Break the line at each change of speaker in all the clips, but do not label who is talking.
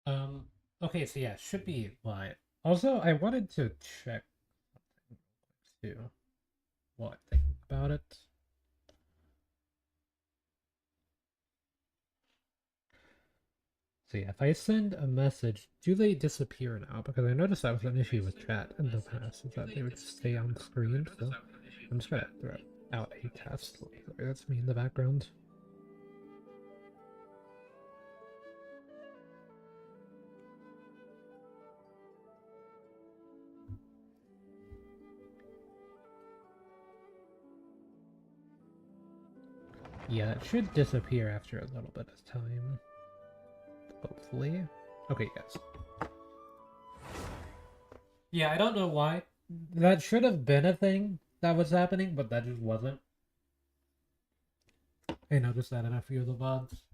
Um, okay, so yeah, should be live. Also, I wanted to check something too while I'm thinking about it. So yeah, if I send a message, do they disappear now? Because I noticed that was an issue with chat in the past, is that they would stay on screen, so I'm just gonna throw out a test. That's me in the background. Yeah, it should disappear after a little bit of time. Hopefully. Okay, yes. Yeah, I don't know why. That should have been a thing that was happening, but that just wasn't. I noticed that in a few of the VODs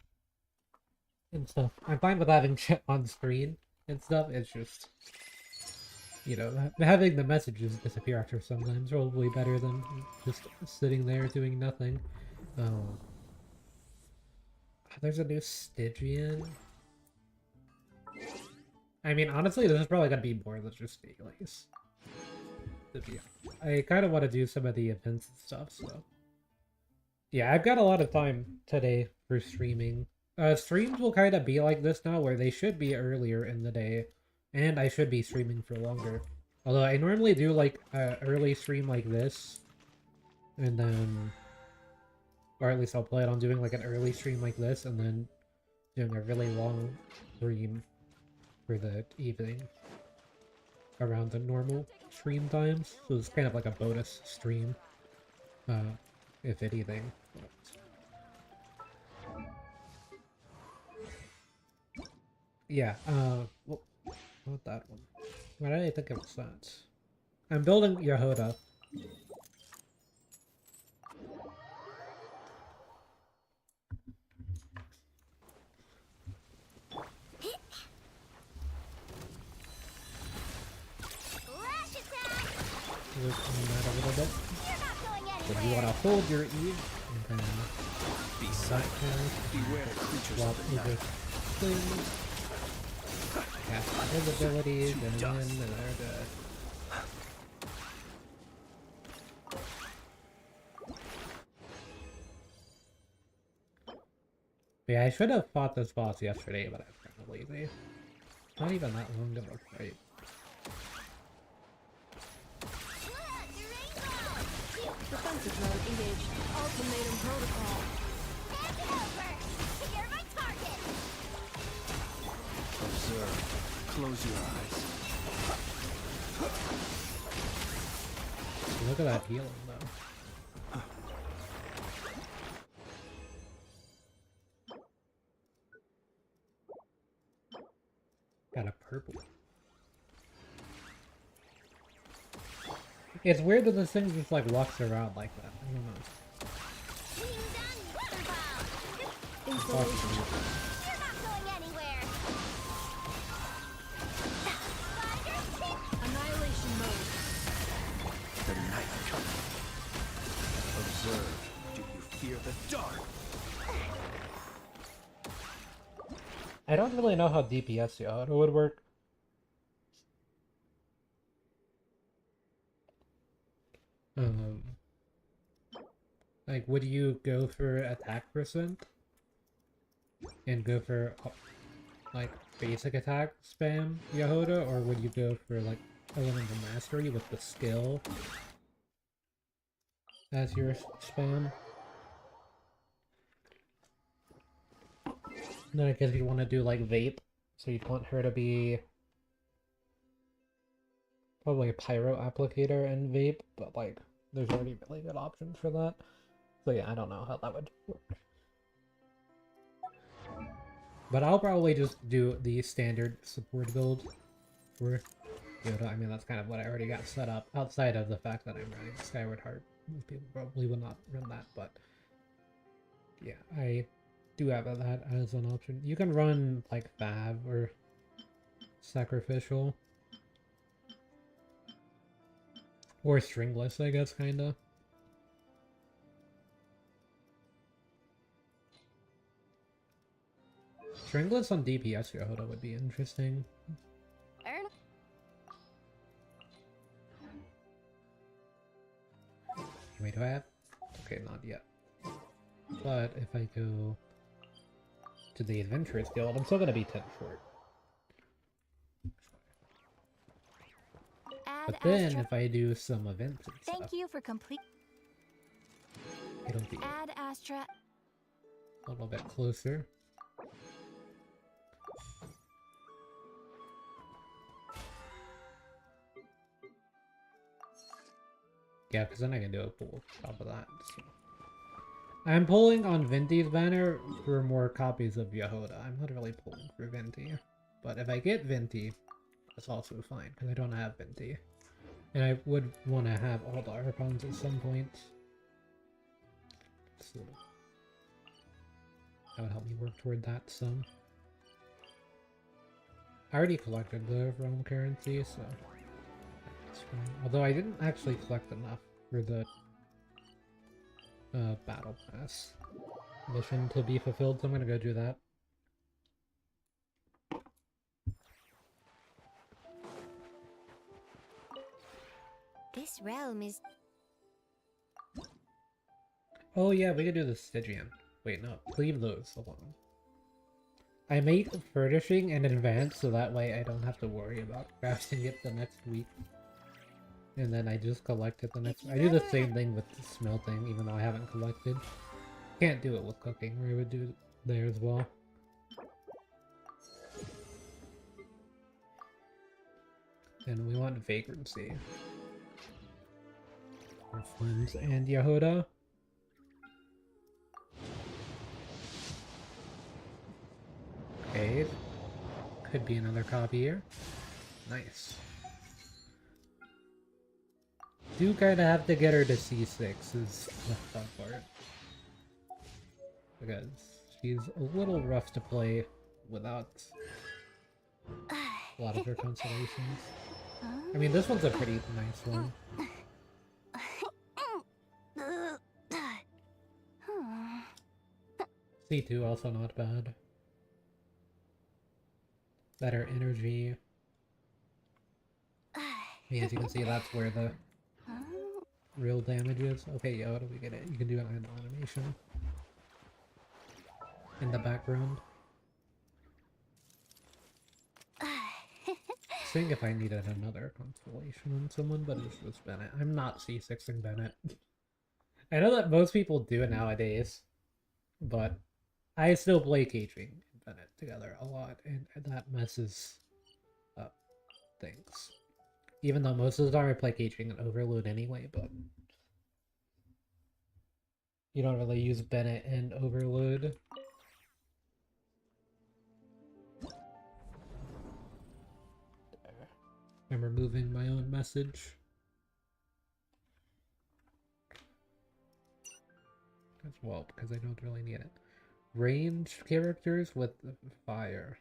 and stuff. I'm fine with having chat on screen and stuff. It's just, you know, having the messages disappear after sometimes probably better than just sitting there doing nothing. Oh, there's a new Stygian. I mean, honestly, this is probably gonna be more than just dailies. I kind of want to do some of the events and stuff, so yeah, I've got a lot of time today for streaming. Streams will kind of be like this now, where they should be earlier in the day, and I should be streaming for longer. Although I normally do like early stream like this, and then, or at least I'll plan on doing like an early stream like this, and then doing a really long stream for the evening around the normal stream times. So it's kind of like a bonus stream, if anything. Yeah, not that one. Why did I think it was that? I'm building Yehuda. Loosen that a little bit. So you want to hold your E and then
be silent. Beware creatures
swap
of the
over
night.
things, cast invisibility, and then they're good. Yeah, I should have fought this boss yesterday, but I was kind of lazy. Not even that long of a fight.
Defensive mode engaged. Ultimatum protocol.
Hand it over! You're my target!
Observe. Close your eyes.
Look at that healing, though. Got a purple. It's weird that this thing just like walks around like that. I don't know.
Installation.
You're not going anywhere!
Annihilation mode.
The night coming. Observe. Do you fear the dark?
I don't really know how DPS the auto would work. Um, like, would you go for attack percent and go for like basic attack spam Yehuda, or would you go for like elemental mastery with the skill as your spam? Then I guess you'd want to do like vape, so you'd want her to be probably a pyro applicator and vape, but like there's already really good options for that. So yeah, I don't know how that would work. But I'll probably just do the standard support build for Yoda. I mean, that's kind of what I already got set up, outside of the fact that I'm running Skyward Heart. Most people probably will not run that, but yeah, I do have that as an option. You can run like Fav or Sacrificial. Or Stringless, I guess, kinda. Stringless on DPS Yoda would be interesting.
Earn.
Wait, do I have? Okay, not yet. But if I go to the Adventurous Guild, I'm still gonna be 10 short.
Add
But then,
Astra.
if I do some events and
Thank
stuff,
you for complete.
it'll be
Add Astra.
a little bit closer. Yeah, because then I can do a pool on top of that. So. I'm pulling on Venti's banner for more copies of Yehoda. I'm not really pulling for Venti. But if I get Venti, that's also fine, because I don't have Venti. And I would want to have all the Archons at some point. So that would help me work toward that some. I already collected the realm currency, so that's fine. Although I didn't actually collect enough for the battle pass mission to be fulfilled, so I'm gonna go do that.
This realm is.
Oh yeah, we could do the Stygian. Wait, no, leave those alone. I made furnishing in advance so that way I don't have to worry about crafting it the next week. And then I just collect it the next. I do the same thing with the smelting, even though I haven't collected. Can't do it with cooking, where I would do it there as well. And we want vagrancy. For Flynn's and Yehoda. Okay. Could be another copy here. Nice. Do kind of have to get her to C6 is the fun part. Because she's a little rough to play without a lot of her constellations. I mean, this one's a pretty nice one. C2 also not bad. Better energy. Yeah, as you can see, that's where the real damage is. Okay, yeah, what do we get it? You can do an animation in the background. Seeing if I needed another constellation on someone, but it's just Bennett. I'm not C6ing Bennett. I know that most people do it nowadays, but I still play Caging and Bennett together a lot, and that messes up things. Even though most of the time I play Caging and Overload anyway, but you don't really use Bennett and Overload. I'm removing my own message. As well, because I don't really need it. Range characters with fire.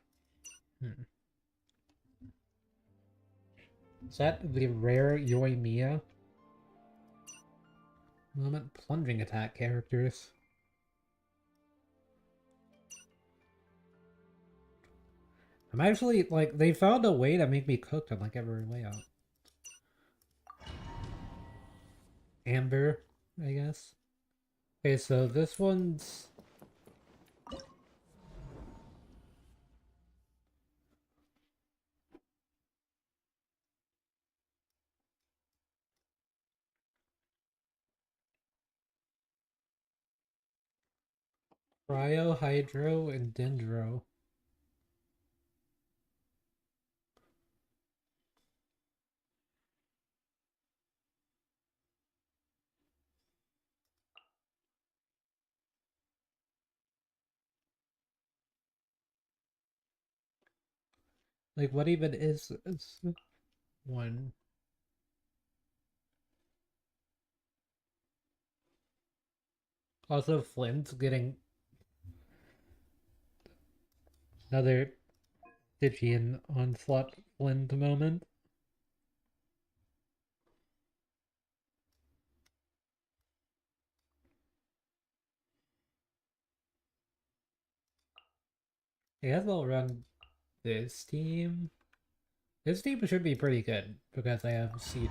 Is that the rare Yoimiya? Moment plunging attack characters. I'm actually, like, they found a way to make me cooked on, like, every layout. Amber, I guess. Okay, so this one's... Cryo, Hydro, and Dendro. Like, what even is this one? Also, Flint's getting another Stygian onslaught Flint moment. I guess I'll run this team. This team should be pretty good because I have C2,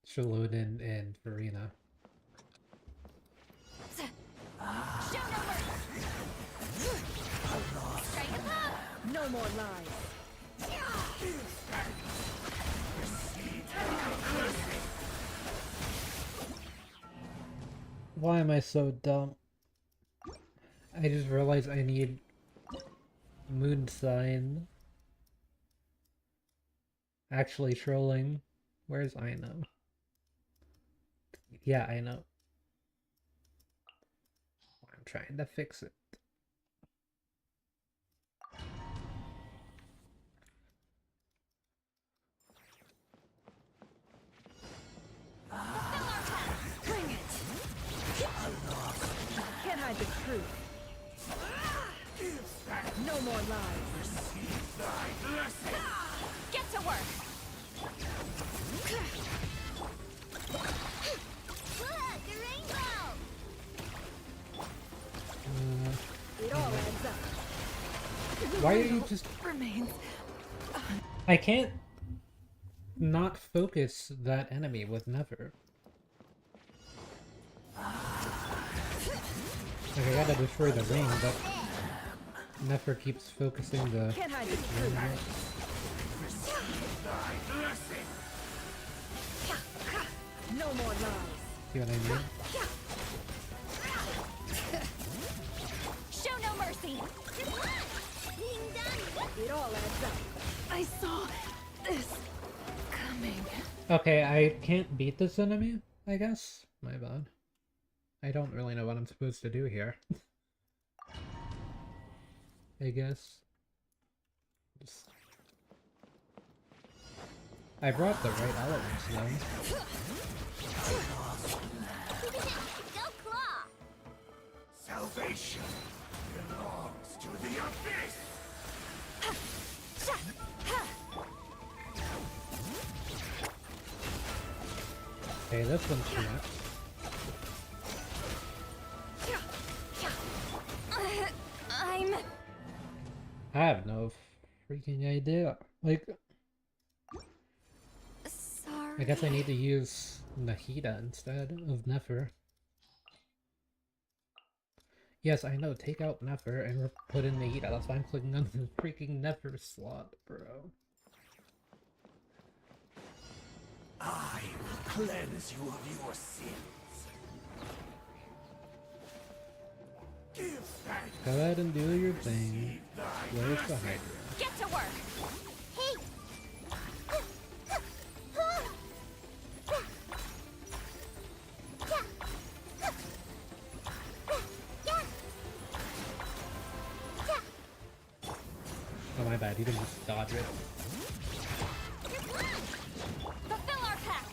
Shalodin, and Farina.
Show no mercy. Strike a pop. No more lies.
Why am I so dumb? I just realized I need Moon Sign. Actually trolling. Where's Aino? Yeah, I know. I'm trying to fix it.
Bring it. Can't hide the truth. No more lies. Get to work. Look, the rainbow. It all adds up.
Why are you just...
Remains.
I can't not focus that enemy with Never. Like, I gotta destroy the ring, but Never keeps focusing the...
Can't hide the truth. No more lies.
See what I mean?
Show no mercy. Being done. It all adds up. I saw this coming.
Okay, I can't beat this enemy, I guess? My bad. I don't really know what I'm supposed to do here. I guess. I brought the right elements though.
Go claw.
Salvation belongs to the abyss.
Okay, this one's correct.
I'm
I have no freaking idea. Like,
sorry.
I guess I need to use Nahida instead of Nefer. Yes, I know, take out Nefer and put in Nahida. That's why I'm clicking on the freaking Nefer slot, bro.
I will cleanse you of your sins. Give thanks.
Go ahead and do your thing. Where's the Hydra?
Get to work. Hey.
Oh my bad, you can just dodge it.
Fulfill our pact.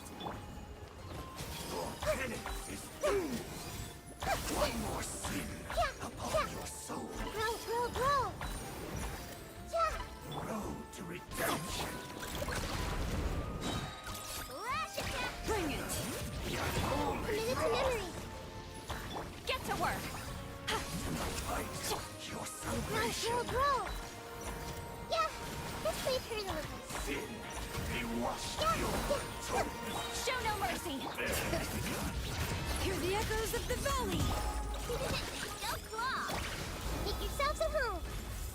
Penance is due. One more sin upon your soul.
Grow.
The road to redemption.
Bring it.
The unholy
Commit it to
road
memory.
Get to work.
fight your salvation.
Grow. Yeah, this way turn a little.
Sin be washed your soul.
Show no mercy. Hear the echoes of the valley.
Go claw. Make yourselves at home.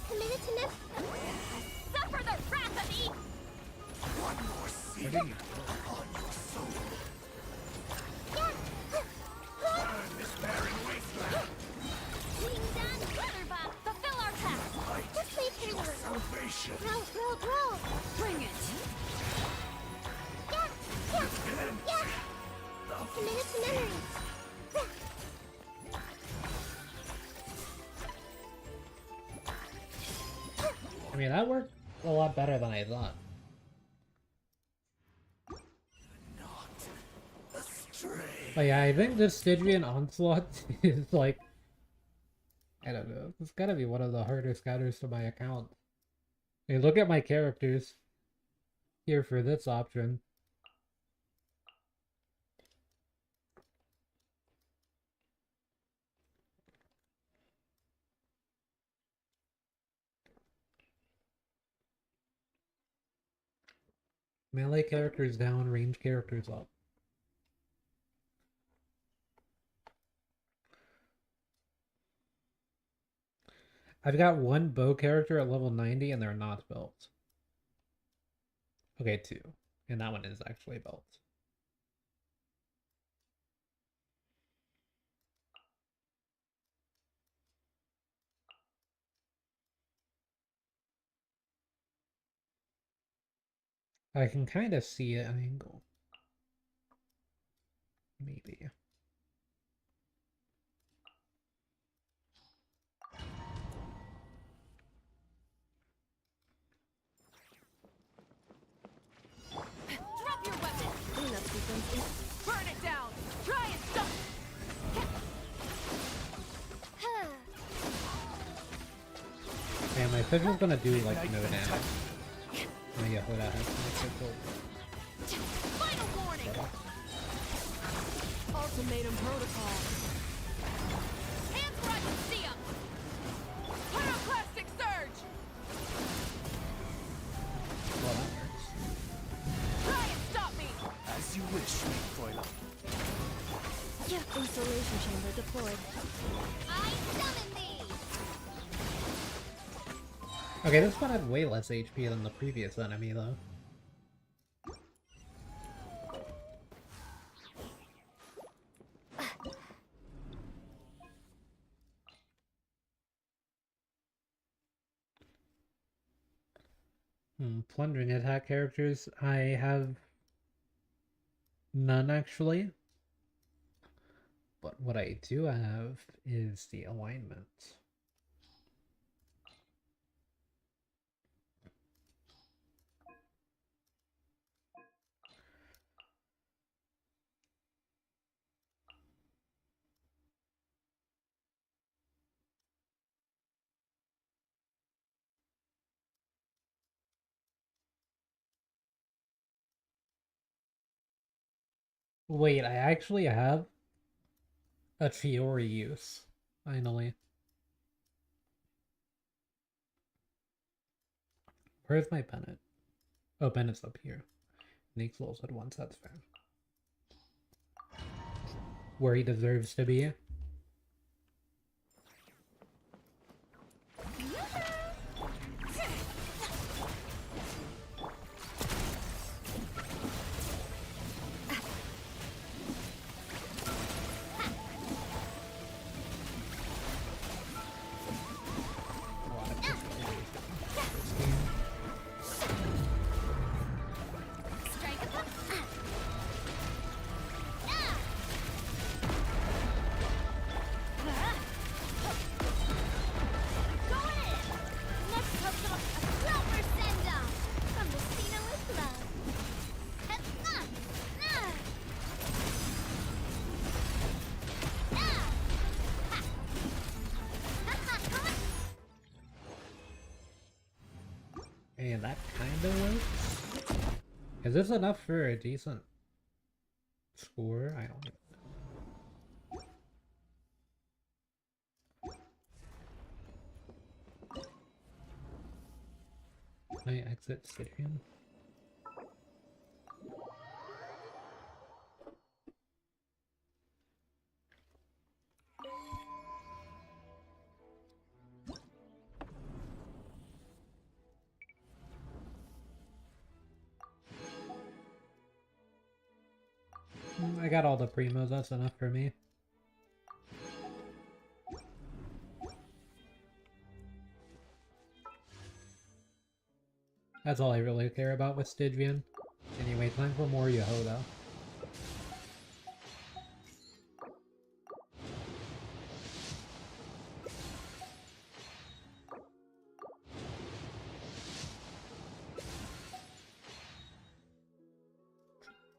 Commit it to memory.
Suffer the wrath of Eve.
One more sin upon your soul. Burn this barren wasteland.
Being done. Motherbuck. Fulfill our pact.
This way turn a little.
Salvation.
Grow.
Bring it.
Yeah. Commit it to memory.
I mean, that worked a lot better than I thought.
Not astray.
But yeah, I think this Stygian Onslaught is like... I don't know. It's gotta be one of the harder scouters to my account. Hey, look at my characters here for this option. Melee characters down, range characters up. I've got one bow character at level 90 and they're not built. Okay, two. And that one is actually built. I can kind of see an angle. Maybe.
Drop your weapon! Cleanup sequence is... Burn it down! Try and stop!
Yeah, my Fiddle's gonna do like no damage. My Yehoda has no Fiddle.
Final warning! Ultimatum protocol. Hands where I can see 'em! Pyroclastic surge!
Well, that works.
Try and stop me!
As you wish, Fräulein.
Installation chamber deployed. I summon thee!
Okay, this one had way less HP than the previous enemy, though. Plundering attack characters. I have none, actually. But what I do have is the alignment. Wait, I actually have a Chiori use, finally. Where's my Bennett? Oh, Bennett's up here. Nake's levels at once, that's fair. Where he deserves to be. And that kind of works. Is this enough for a decent score? I don't know. Can I exit Styrian? I got all the primos, that's enough for me. That's all I really care about with Stygian. Anyway, time for more Yehoda.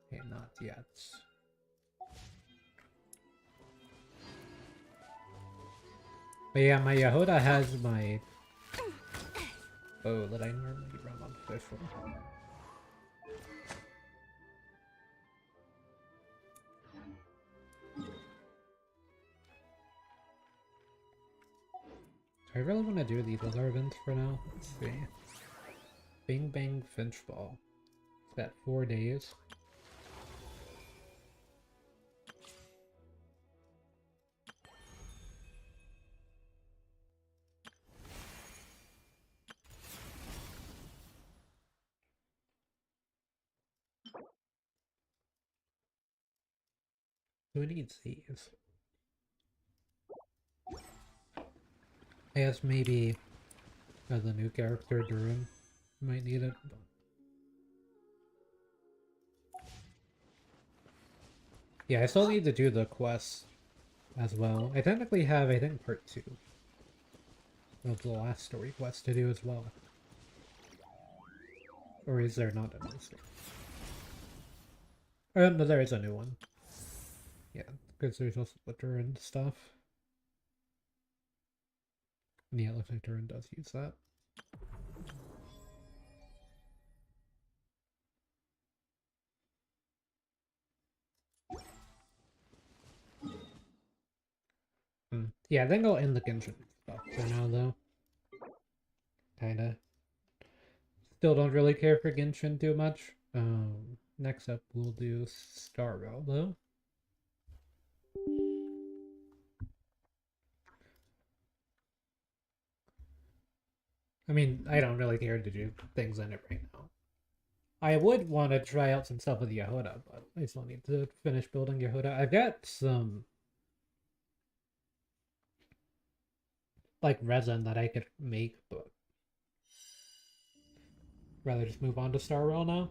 Okay, not yet. But yeah, my Yehoda has my bow that I normally run on Fischl. I really want to do these other events for now. Let's see. Bing Bang Finch Ball. That 4 days. Who needs these? I guess maybe as a new character, Durin might need it. But... yeah, I still need to do the quests as well. I technically have, I think, part 2 of the last story quest to do as well. Or is there not a new story? Oh, no, there is a new one. Yeah, because there's also the Durin stuff. Yeah, it looks like Durin does use that. Yeah, I think I'll end the Genshin stuff for now, though. Kinda. Still don't really care for Genshin too much. Next up we'll do Starro, though. I mean, I don't really care to do things in it right now. I would want to try out some stuff with Yehuda, but I still need to finish building Yehuda. I've got some like resin that I could make, but rather just move on to Starro now.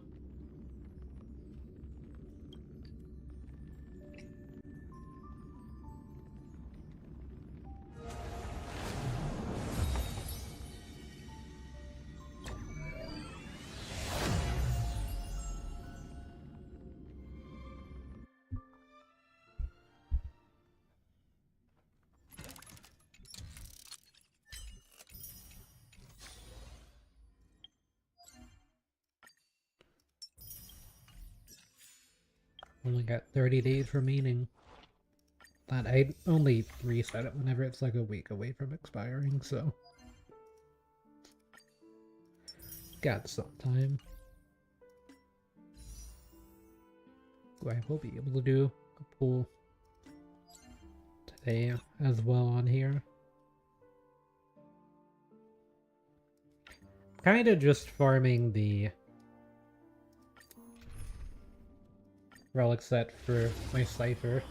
Only got 30 days remaining. That I only reset it whenever it's like a week away from expiring, so got some time. I will be able to do a pool today as well on here. Kind of just farming the relic set for my cipher,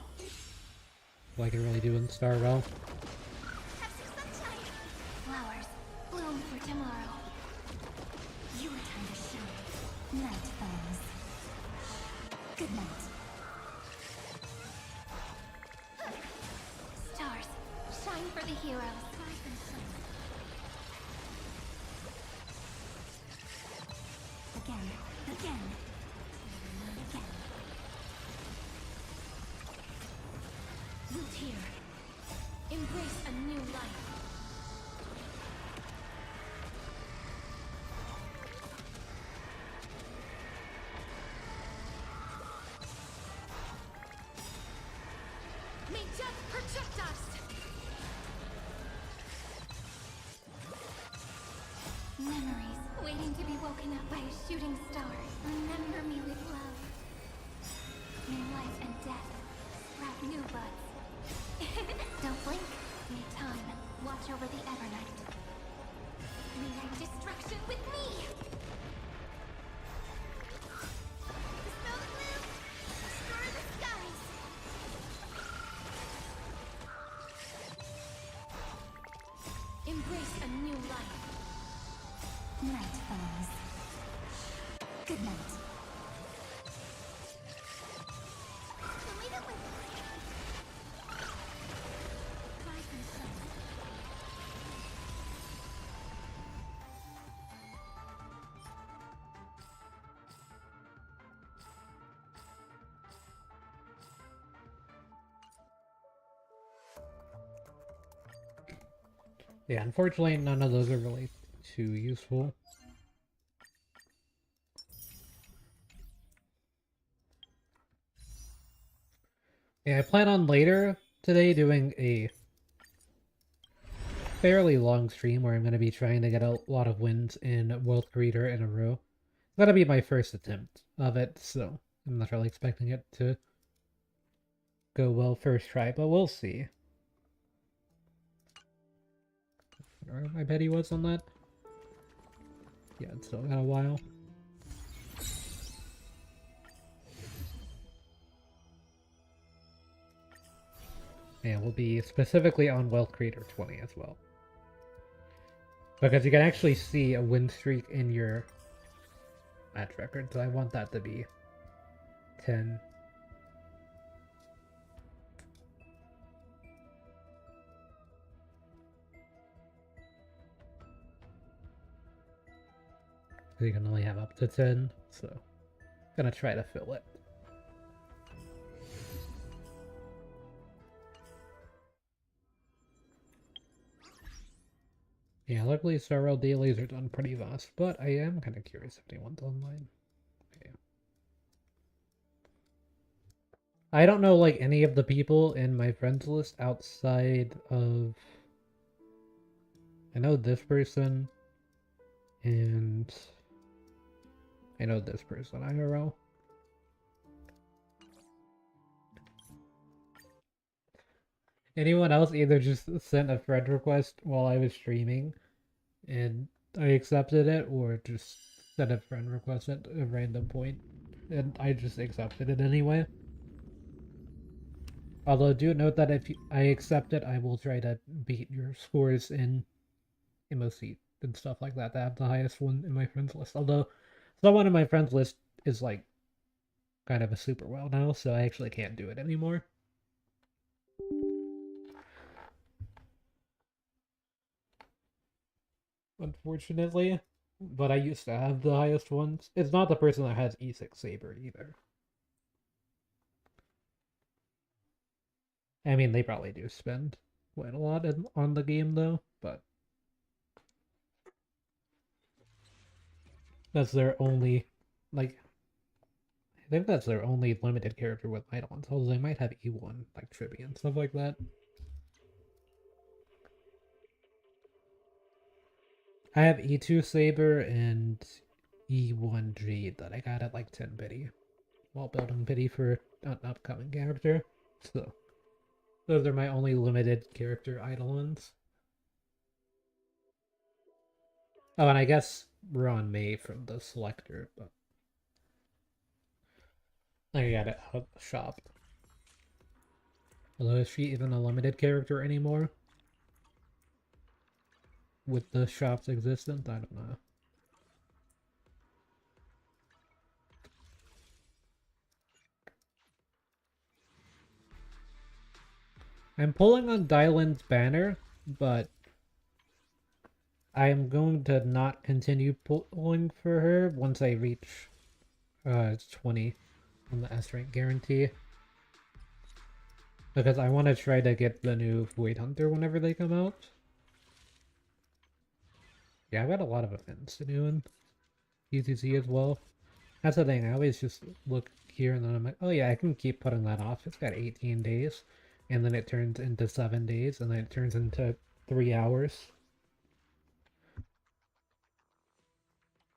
like I really do in Starro.
Have some sunshine. Flowers bloom for tomorrow. Your time to shine. Night falls. Good night. Stars, shine for the heroes. Again, again, again. Root here. Embrace a new life. May death protect us! Memories waiting to be woken up by a shooting star. Remember me with love. May life and death sprout new buds. Don't blink. May time watch over the Evernight. Meeting destruction with me! Dispel the gloom! Destroy the skies! Embrace a new life. Night falls. Good night.
Yeah, unfortunately none of those are really too useful. Yeah, I plan on later today doing a fairly long stream where I'm going to be trying to get a lot of wins in World Creator in a row. That'll be my first attempt of it, so I'm not really expecting it to go well first try, but we'll see. I bet he was on that. Yeah, it's still got a while. And we'll be specifically on Wealth Creator 20 as well. Because you can actually see a win streak in your match record, so I want that to be 10. So you can only have up to 10, so gonna try to fill it. Yeah, luckily several dailies are done pretty fast, but I am kind of curious if anyone's online. Okay. I don't know like any of the people in my friends list outside of... I know this person, and I know this person IRL. Anyone else either just sent a friend request while I was streaming and I accepted it, or just sent a friend request at a random point and I just accepted it anyway. Although do note that if I accept it, I will try to beat your scores in MOC and stuff like that. I have the highest one in my friends list. Although someone in my friends list is like kind of a super well now, so I actually can't do it anymore. Unfortunately, but I used to have the highest ones. It's not the person that has E6 Saber either. I mean, they probably do spend quite a lot on the game though, but that's their only, like, I think that's their only limited character with Eidolons, although they might have E1, like Tribby and stuff like that. I have E2 Saber and E1 Jade that I got at like 10 biddy while building biddy for an upcoming character. So those are my only limited character Eidolons. Oh, and I guess we're on May from the selector, but I got it at the shop. Although is she even a limited character anymore? With the shop's existence? I don't know. I'm pulling on Dylan's banner, but I'm going to not continue pulling for her once I reach 20 on the S rank guarantee. Because I want to try to get the new Void Hunter whenever they come out. Yeah, I've got a lot of events to do in ZZZ as well. That's the thing, I always just look here and then I'm like, oh yeah, I can keep putting that off. It's got 18 days. And then it turns into 7 days, and then it turns into 3 hours.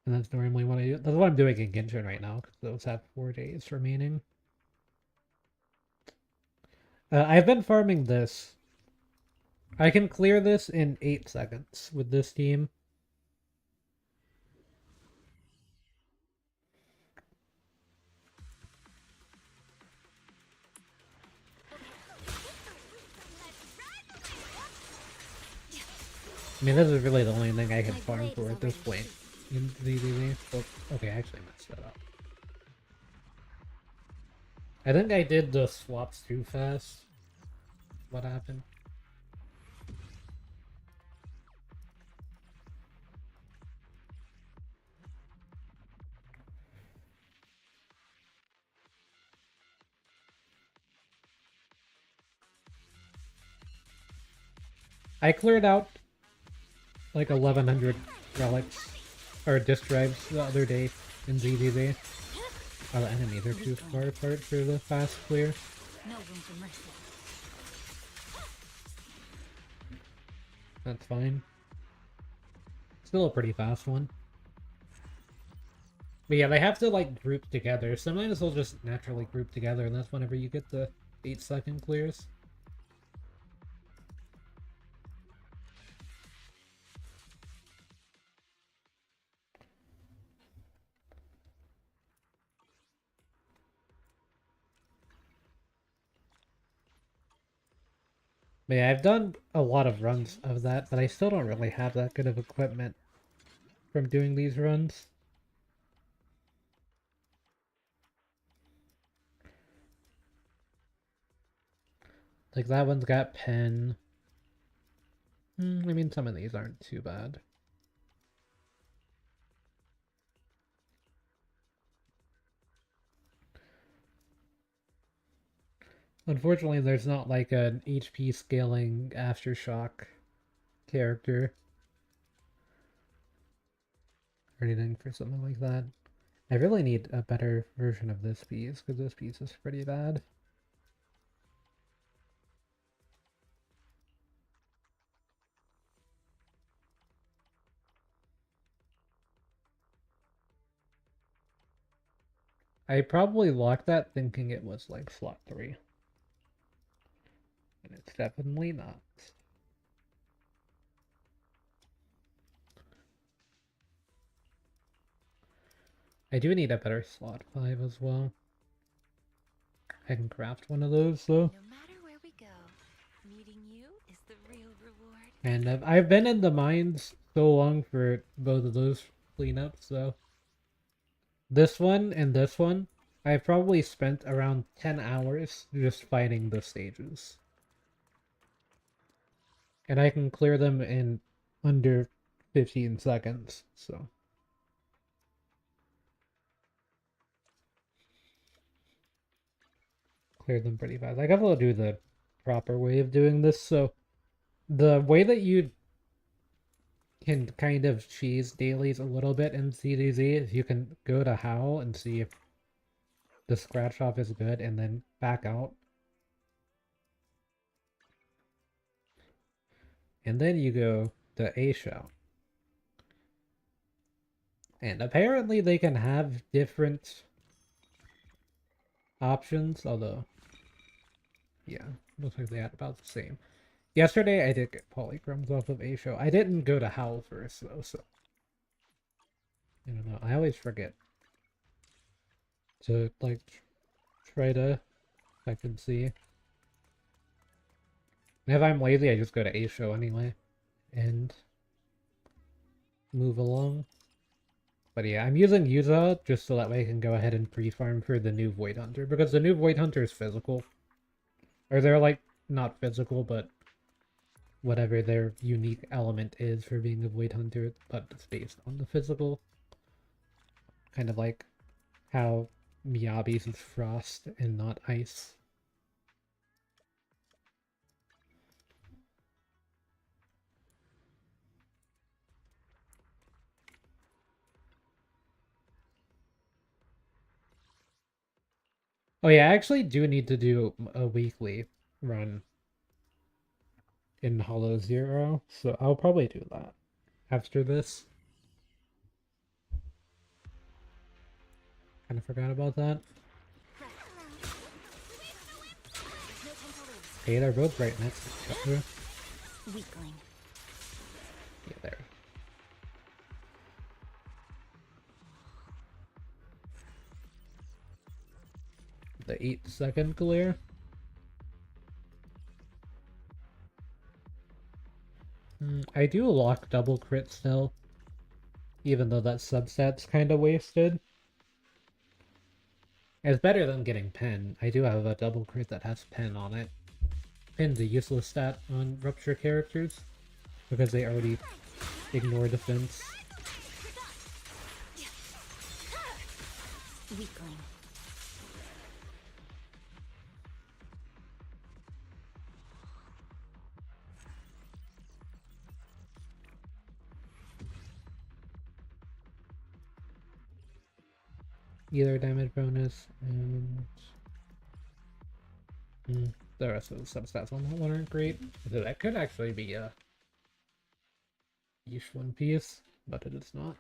And that's normally what I do. That's what I'm doing in Genshin right now, because those have 4 days remaining. I've been farming this. I can clear this in 8 seconds with this team. I mean, this is really the only thing I can farm for at this point in ZZZ. Oh, okay, I actually messed that up. I think I did the swaps too fast. What happened? I cleared out like 1100 relics or disk drives the other day in ZZZ. Oh, the enemies are too far apart for the fast clear.
No room for mercy.
That's fine. Still a pretty fast one. But yeah, they have to like group together. Sometimes they'll just naturally group together, and that's whenever you get the 8-second clears. But yeah, I've done a lot of runs of that, but I still don't really have that good of equipment from doing these runs. Like that one's got pen. I mean, some of these aren't too bad. Unfortunately, there's not like an HP scaling aftershock character or anything for something like that. I really need a better version of this piece, because this piece is pretty bad. I probably locked that thinking it was like slot 3. And it's definitely not. I do need a better slot 5 as well. I can craft one of those though.
No matter where we go, meeting you is the real reward.
And I've been in the mines so long for both of those cleanups, so this one and this one, I've probably spent around 10 hours just fighting the stages. And I can clear them in under 15 seconds, so. Clear them pretty fast. I guess I'll do the proper way of doing this, so the way that you can kind of cheese dailies a little bit in CZZ is you can go to Howl and see if the scratch off is good and then back out. And then you go to A shout. And apparently they can have different options, although, yeah, looks like they had about the same. Yesterday I did get polychromes off of A show. I didn't go to Howl first though, so I don't know. I always forget to like try to check and see. And if I'm lazy, I just go to A show anyway and move along. But yeah, I'm using Yuza just so that way I can go ahead and pre-farm for the new Void Hunter, because the new Void Hunter is physical. Or they're like not physical, but whatever their unique element is for being a Void Hunter, but it's based on the physical. Kind of like how Miyabi's is frost and not ice. Oh yeah, I actually do need to do a weekly run in Hollow Zero, so I'll probably do that after this. Kind of forgot about that. Hey, they're both right next to each other.
Weakling.
Yeah, there. The 8-second clear. I do lock double crit still, even though that substat's kind of wasted. It's better than getting pen. I do have a double crit that has pen on it. Pen's a useless stat on rupture characters because they already ignore defense.
Weakling.
Either damage bonus and the rest of the substats on that one aren't great. So that could actually be a yeesh one piece, but it is not.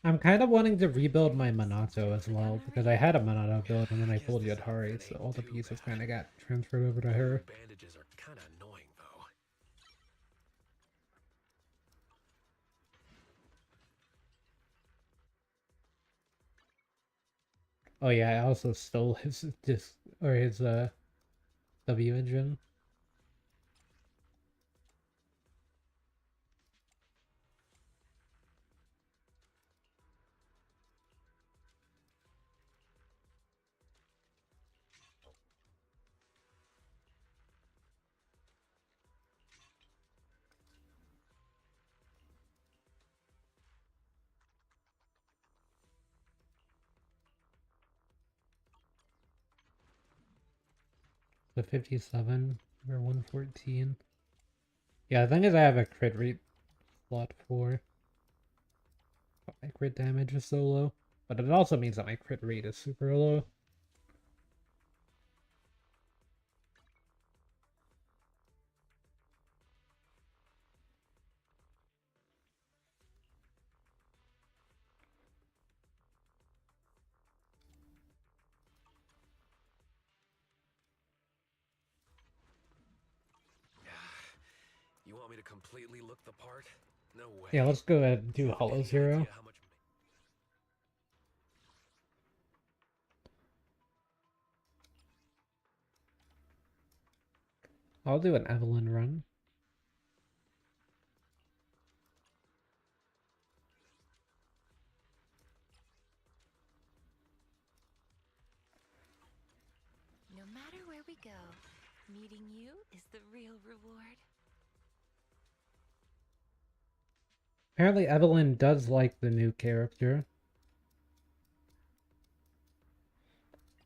I'm kind of wanting to rebuild my Minato as well, because I had a Minato build and then I pulled Yatari, so all the pieces kind of got transferred over to her.
Bandages are kind of annoying, though.
Oh yeah, I also stole his disc, or his W engine. The 57 or 114. Yeah, the thing is I have a crit rate slot for, but my crit damage is so low. But it also means that my crit rate is super low.
You want me to completely look the part? No way.
Yeah, let's go ahead and do
You have
Hollow
any
Zero.
idea how much
I'll do an Evelyn run.
No matter where we go, meeting you is the real reward.
Apparently Evelyn does like the new character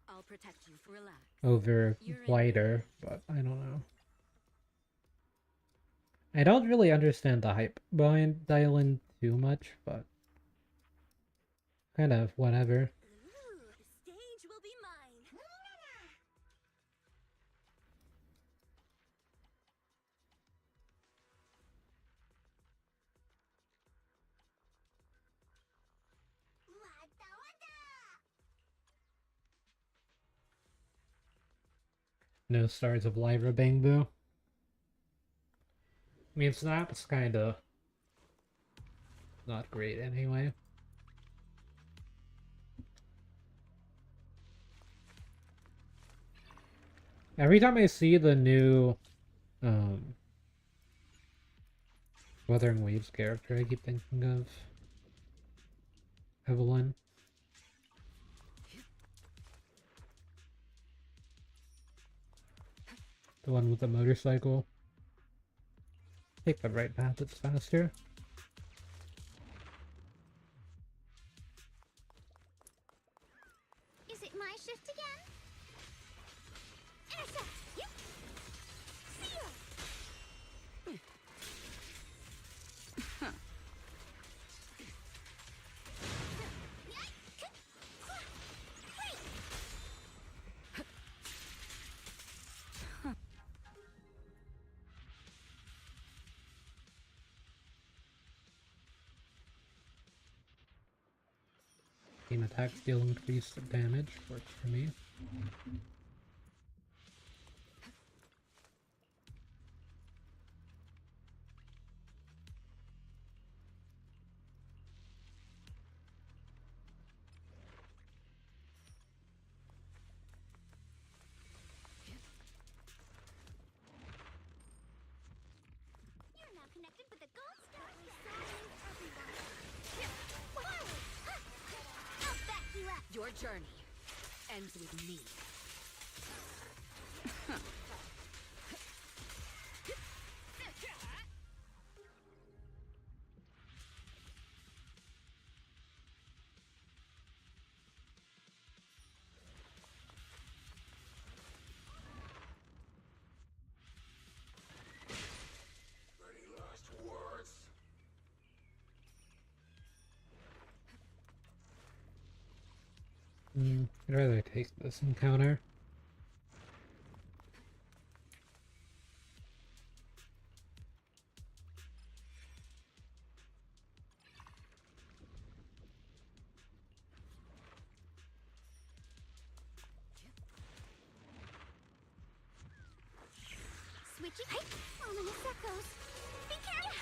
I'll protect you. Relax.
over
You're in
Lighter, but I don't know. I don't really understand the hype behind Dylan too much, but kind of whatever.
Ooh, the stage will be mine.
No stars of Lyra Bangbu. I mean, Snap's kinda not great anyway. Every time I see the new Wuthering Waves character, I keep thinking of Evelyn. The one with the motorcycle. Take the right path, it's faster.
Is it my shift again? Intercept! Yep. See ya!
Team attacks deal increased damage, works for me.
You're now connected with the gold star. Whoa! I'll back you up.
Your journey ends with me.
Any last words?
I'd rather take this encounter.
Ominous echoes. Be careful.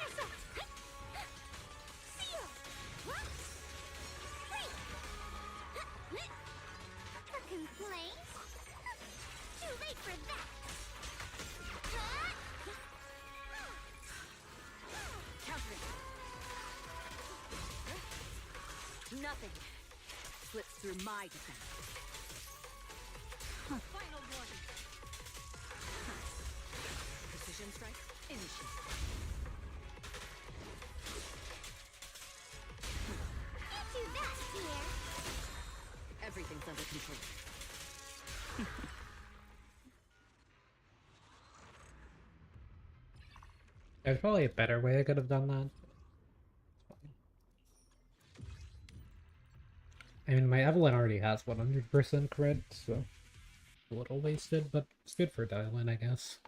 Assault. Seal. For complaints? Too late for that.
Counter it. Nothing slips through my defense. Final warning. Precision strike, initiate.
Can't do that, dear.
Everything's under control.
There's probably a better way I could have done that. I mean, my Evelyn already has 100% crit, so a little wasted, but it's good for Dylan, I guess.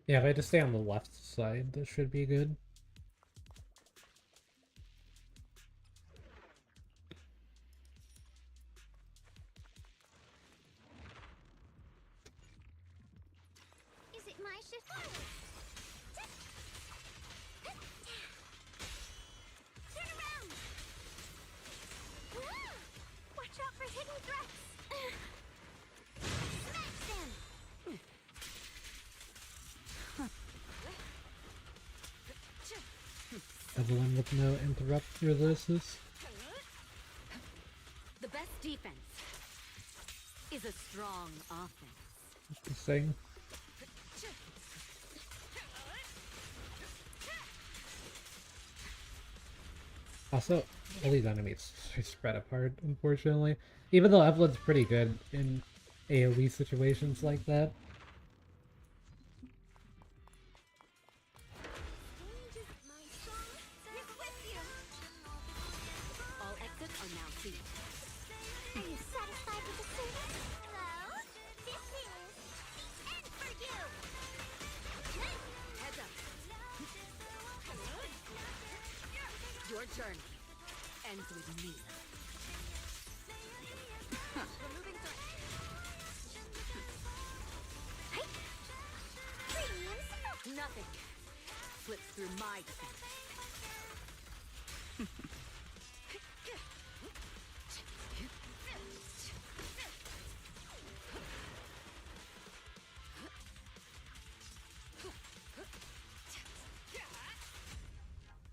Yeah, if I just stay on the left side, this should be good.
Is it my shift? Turn around! Watch out for hidden threats! Smash them!
Evelyn with no interrupt resistance.
The best defense is a strong offense.
Interesting. Also, all these enemies are spread apart, unfortunately. Even though Evelyn's pretty good in AoE situations like that.
All exits are now sealed.
Are you satisfied with the service? Hello? This is the end for you!
Heads up. Your journey ends with me. Removing threat.
Premium support!
Nothing slips through my defense.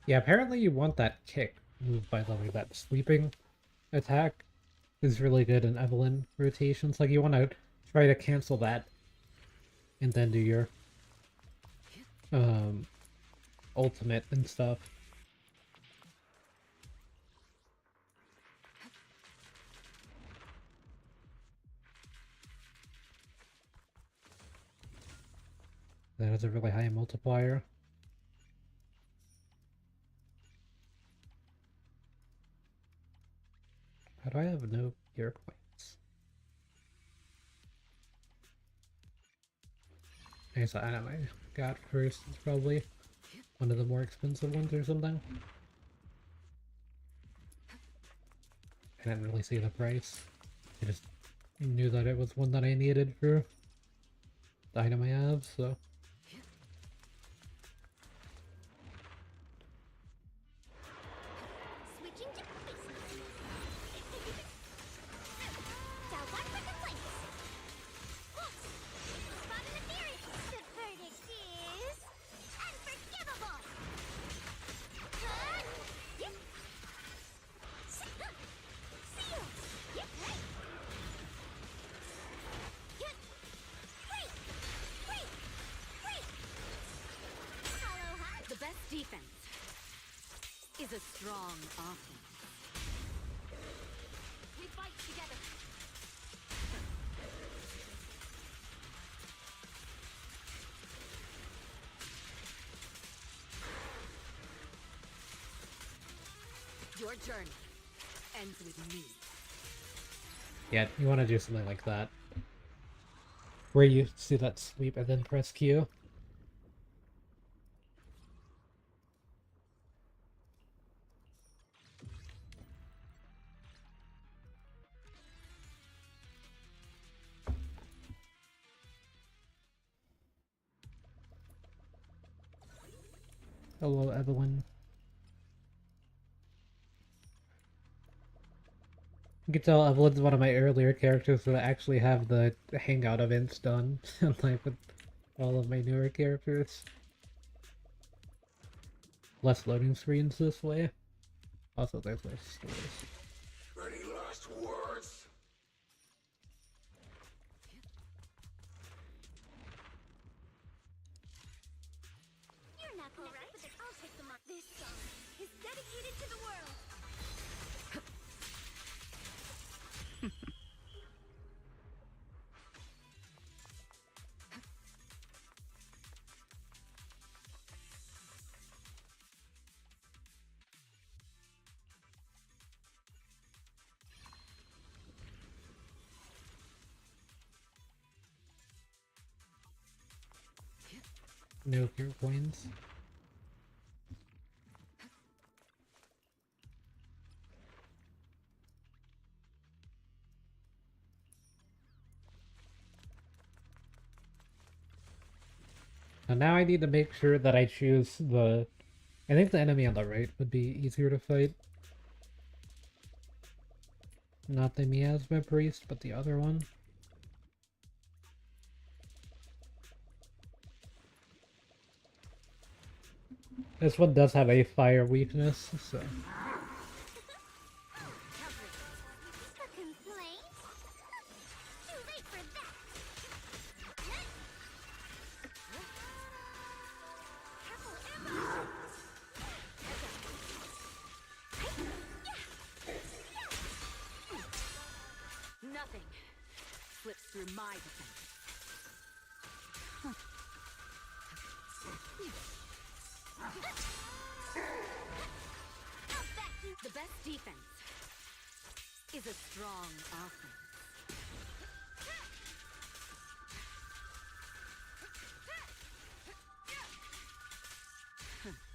Yeah, apparently you want that kick move, by the way. That sweeping attack is really good in Evelyn rotations. Like, you want to try to cancel that and then do your ultimate and stuff. That has a really high multiplier. How do I have no gear points? I guess the item I got first is probably one of the more expensive ones or something. I didn't really see the price. I just knew that it was one that I needed for the item I have, so...
Switching to faces. Now one for complaints. Spotted a theory. The verdict is unforgivable. Yep. Seal. Yep. Yep. Wait. Hollow hot.
The best defense is a strong offense. We fight together. Your journey ends with me.
Yeah, you want to do something like that. Where you see that sweep and then press Q. Hello, Evelyn. You can tell Evelyn's one of my earlier characters that actually have the hangout events done, like with all of my newer characters. Less loading screens this way. Also, there's less stores.
Any last words?
You're not gonna right? I'll take them on. This song is dedicated to the world.
No hero coins. And now I need to make sure that I choose the... I think the enemy on the right would be easier to fight. Not the Miasma Priest, but the other one. This one does have a fire weakness, so...
A complaint? Too late for that. Careful, Emma.
Nothing slips through my defense. The best defense is a strong offense.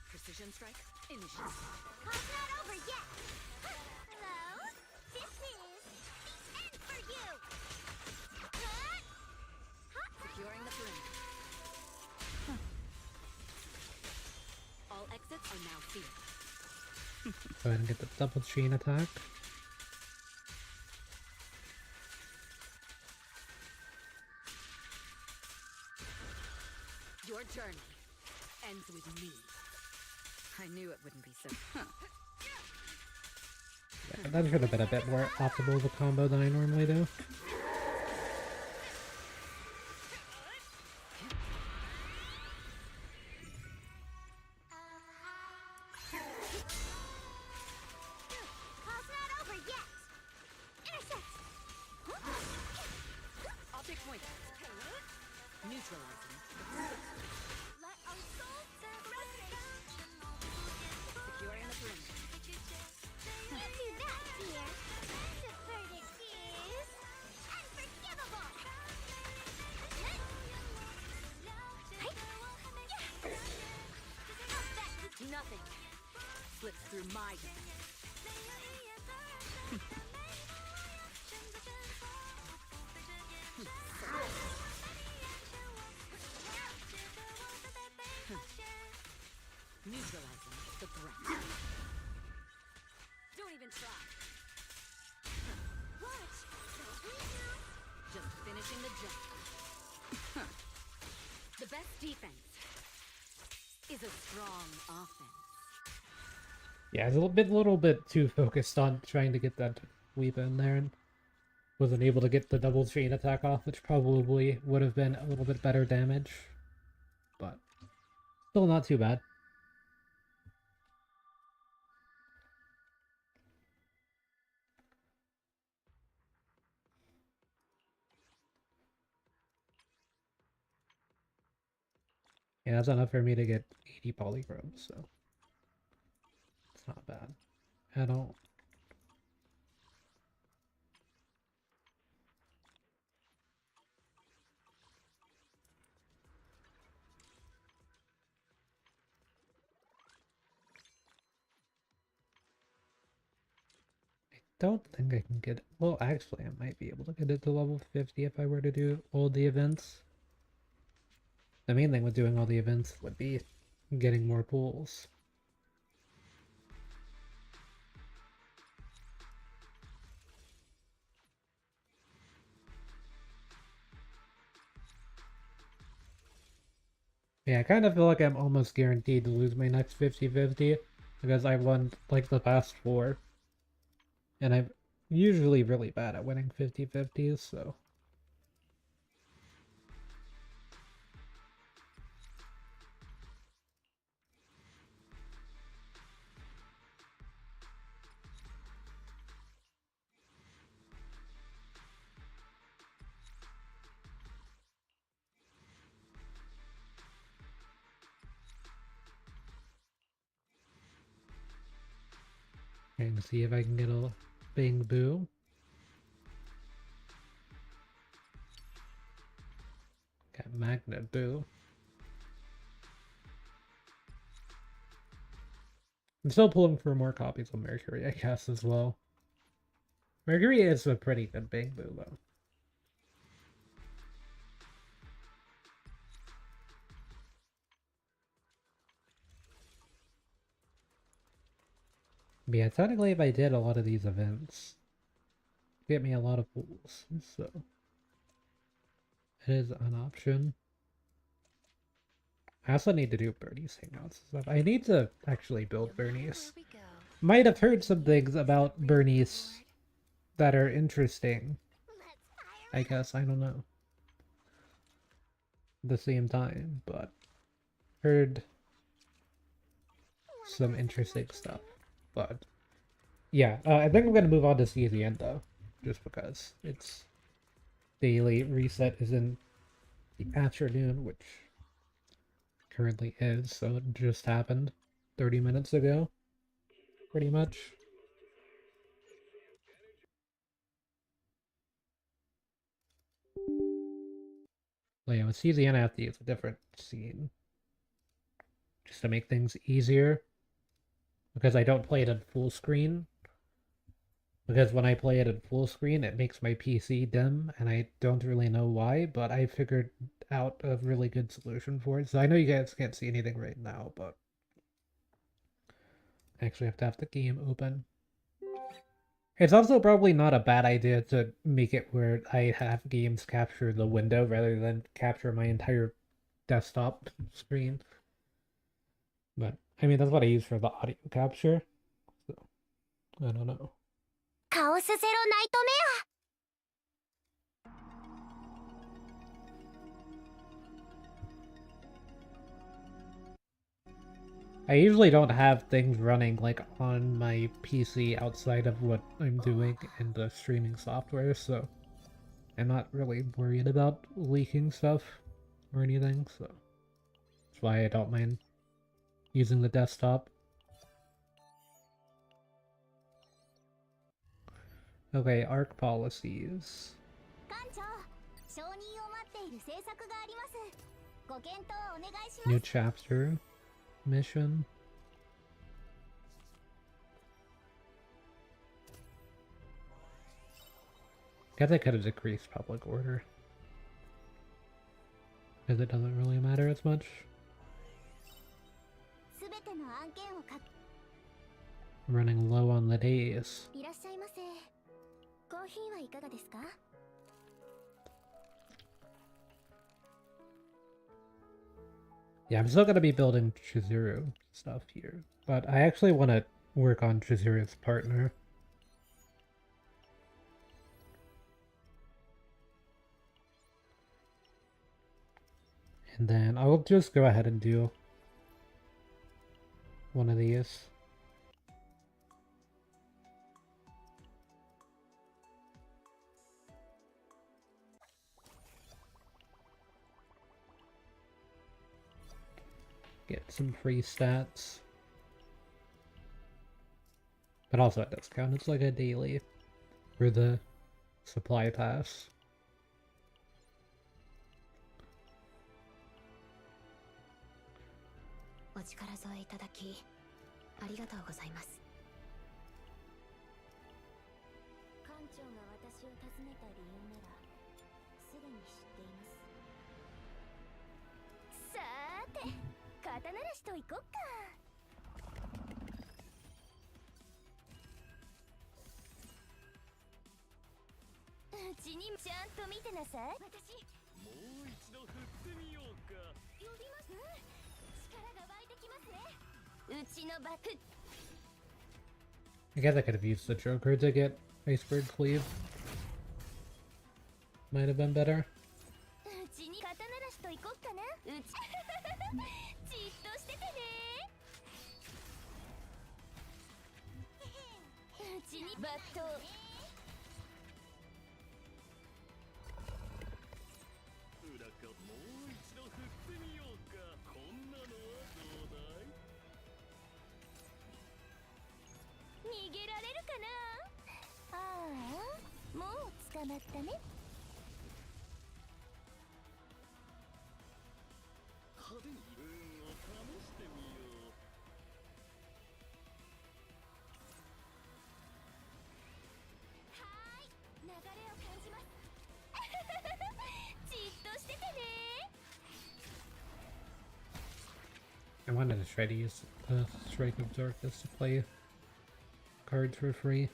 Precision strike, initiate.
Call's not over yet. Hello? This is the end for you.
Securing the perimeter. All exits are now sealed.
Go ahead and get the double chain attack.
Your journey ends with me. I knew it wouldn't be so.
Yeah, that should have been a bit more optimal of a combo than I normally do.
Call's not over yet. Intercept.
I'll take point. Neutralizing.
Let our souls
Securing the perimeter.
Can't do that, dear. The verdict is unforgivable.
Nothing slips through my defense. Neutralizing the threat. Don't even try.
Watch.
Just finishing the job. The best defense is a strong offense.
Yeah, I was a little bit too focused on trying to get that weep in there and wasn't able to get the double chain attack off, which probably would have been a little bit better damage. But still not too bad. Yeah, that's enough for me to get 80 polychromes, so it's not bad at all. don't think I can get... Well, actually, I might be able to get it to level 50 if I were to do all the events. The main thing with doing all the events would be getting more pools. Yeah, I kind of feel like I'm almost guaranteed to lose my next 50-50 because I won like the past 4. And I'm usually really bad at winning 50-50s, so... Trying to see if I can get a Bing Boo. Got Magnet Boo. I'm still pulling for more copies of Mercury, I guess, as well. Mercury is a pretty good Bing Boo, though. But yeah, technically if I did a lot of these events, get me a lot of pools, so... It is an option. I also need to do Bernie's Hangouts and stuff. I need to actually build Bernie's. Might have heard some things about Bernie's that are interesting. I guess, I don't know. At the same time, but heard some interesting stuff. But yeah, I think I'm gonna move on to CZN though, just because it's daily reset is in the afternoon, which currently is, so it just happened 30 minutes ago, pretty much. But yeah, with CZN I have to use a different scene just to make things easier, because I don't play it in full screen. Because when I play it in full screen, it makes my PC dim, and I don't really know why, but I figured out a really good solution for it. So I know you guys can't see anything right now, but I actually have to have the game open. It's also probably not a bad idea to make it where I have games capture the window rather than capture my entire desktop screen. But, I mean, that's what I use for the audio capture, so I don't know. I usually don't have things running like on my PC outside of what I'm doing in the streaming software, so I'm not really worried about leaking stuff or anything, so that's why I don't mind using the desktop. Okay, ARC policies. New chapter mission. Guess I could have decreased public order, because it doesn't really matter as much. I'm running low on the days. Yeah, I'm still gonna be building Chizuru stuff here, but I actually want to work on Chizuru's partner. And then I'll just go ahead and do one of these. Get some free stats. But also it does count. It's like a daily for the supply pass.
ねた理由ならすでに知っています。さーて、肩慣らしといこっか。うちにちゃんと見てなさい。私
もう一度振ってみようか。
呼びます。力が湧いてきますね。うちのバック
I guess I could have used the Joker to get Iceberg Cleave. Might have been better.
うちに肩慣らしといこっかな。うちじっとしててね。うちにバット
裏かもう一度振ってみようか。こんなのはどうだい。
逃げられるかな。ああ、もう捕まったね。
派手に運を試してみよう。
はーい、流れを感じます。じっとしててね。
I wanted to try to use the Strike of Darkness to play cards for free.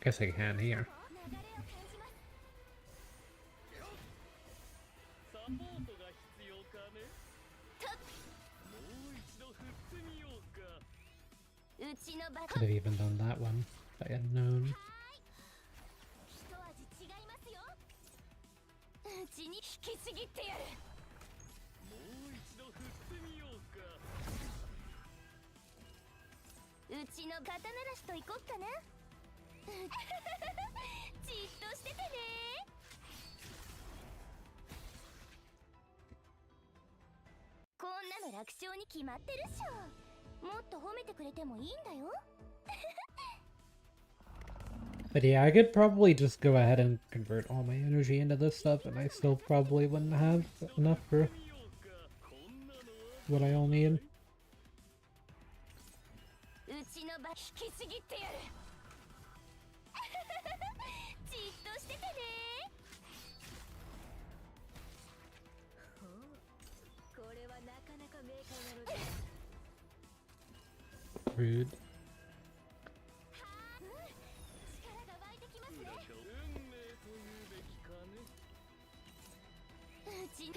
Guess I can here.
流れを感じます。
サポートが必要かね。もう一度振ってみようか。
うちのバッ
Could have even done that one if I had known.
一味違いますよ。うちに引きちぎってやる。
もう一度振ってみようか。
うちの肩慣らしといこっかな。じっとしててね。こんなの楽勝に決まってるっしょ。もっと褒めてくれてもいいんだよ。
But yeah, I could probably just go ahead and convert all my energy into this stuff, and I still probably wouldn't have enough for what I all need.
うちの場引きちぎってやる。じっとしててね。ほう、これはなかなか明快なのです。
Rude.
力が湧いてきますね。
運命というべきかね。
うちに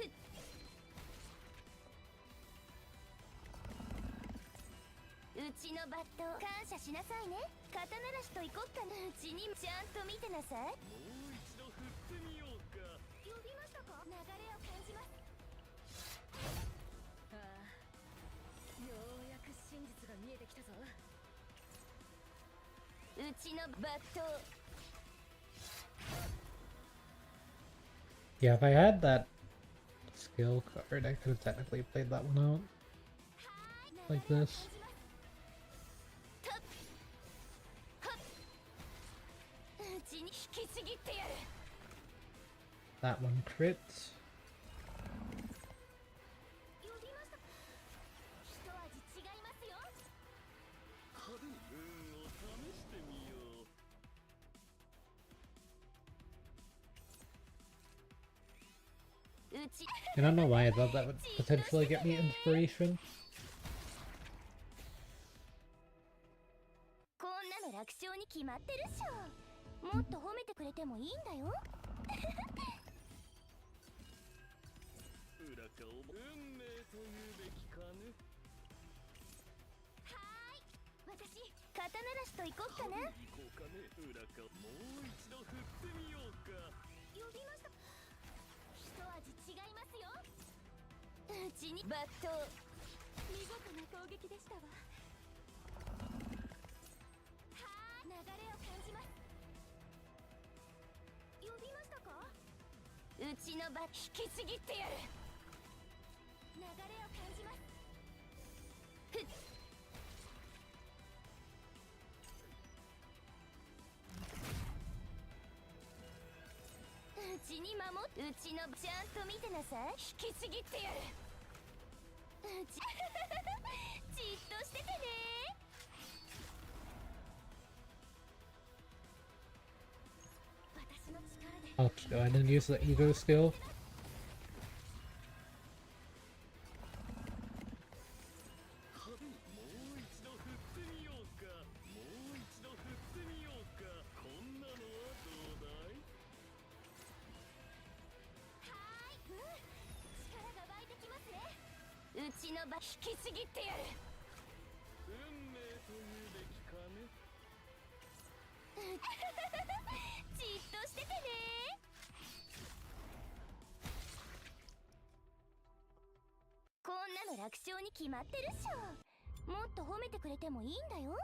うちのバット感謝しなさいね。肩慣らしといこっかな。うちにちゃんと見てなさい。
もう一度振ってみようか。
呼びましたか。流れを感じます。ああ、ようやく真実が見えてきたぞ。うちのバット
Yeah, if I had that skill card, I could have technically played that one out. Like this. That one crits.
呼びました。一味違いますよ。
派手に運を試してみよう。
うち
I don't know why I thought that would potentially get me inspiration.
こんなの楽勝に決まってるっしょ。もっと褒めてくれてもいいんだよ。
裏かを運命というべきかね。
はーい、私肩慣らしといこっかな。
行こうかね。裏かもう一度振ってみようか。
呼びました。一味違いますよ。うちにバット見事な攻撃でしたわ。はー、流れを感じます。呼びましたか。うちのバッ引きちぎってやる。流れを感じます。ふっ、うちに守っ、うちのちゃんと見てなさい。引きちぎってやる。うちじっとしててね。私の力
I'll just go ahead and use the ego skill.
派手にもう一度振ってみようかもう一度振ってみようかこんなのはどうだい
はーい、力が湧いてきますね。うちの場引きちぎってやる。
運命というべきかね
じっとしててね。こんなの楽勝に決まってるっしょ。もっと褒めてくれてもいいんだよ。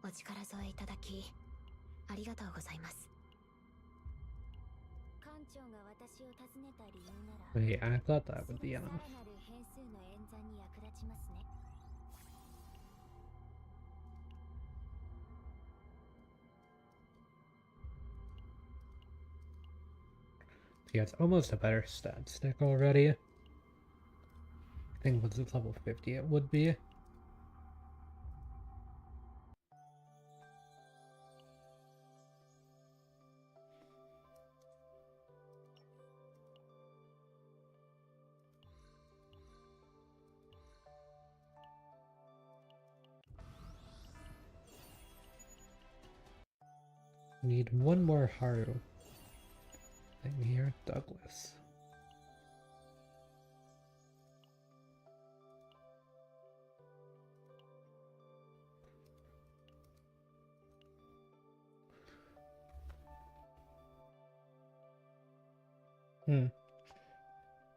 お力添えいただきありがとうございます。館長が私を訪ねた理由なら
Wait, I thought that would be
さ
enough.
らなる変数の演算に役立ちますね。
Yeah, it's almost a better stat stick already. I think with this level 50 it would be. Need one more Haru thing here, Douglas.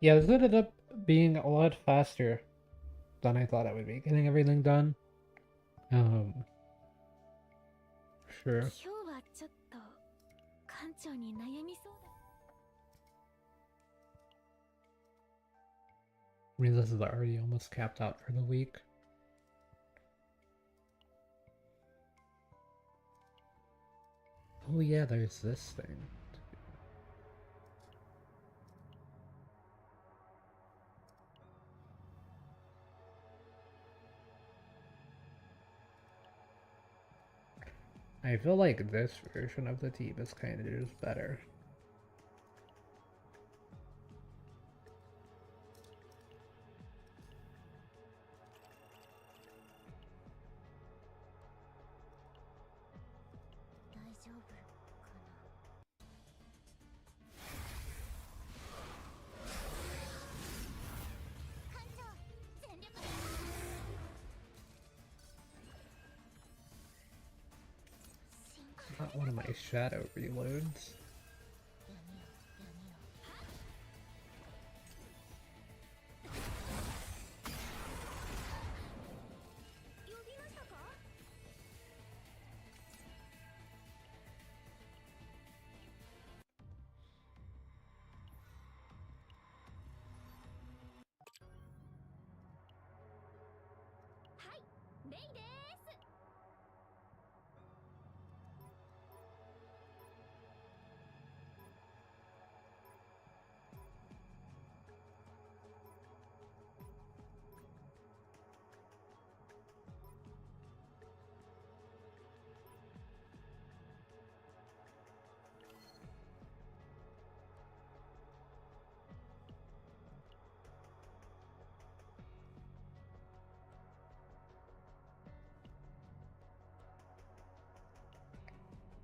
Yeah, this ended up being a lot faster than I thought it would be, getting everything done. Sure.
今日はちょっと館長に悩みそうだ。
I mean, this is already almost capped out for the week. Oh yeah, there's this thing. I feel like this version of the team is kind of just better. Not one of my shadow reloads.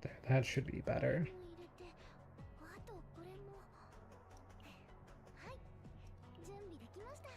There, that should be better.
あとこれも。はい、準備できました。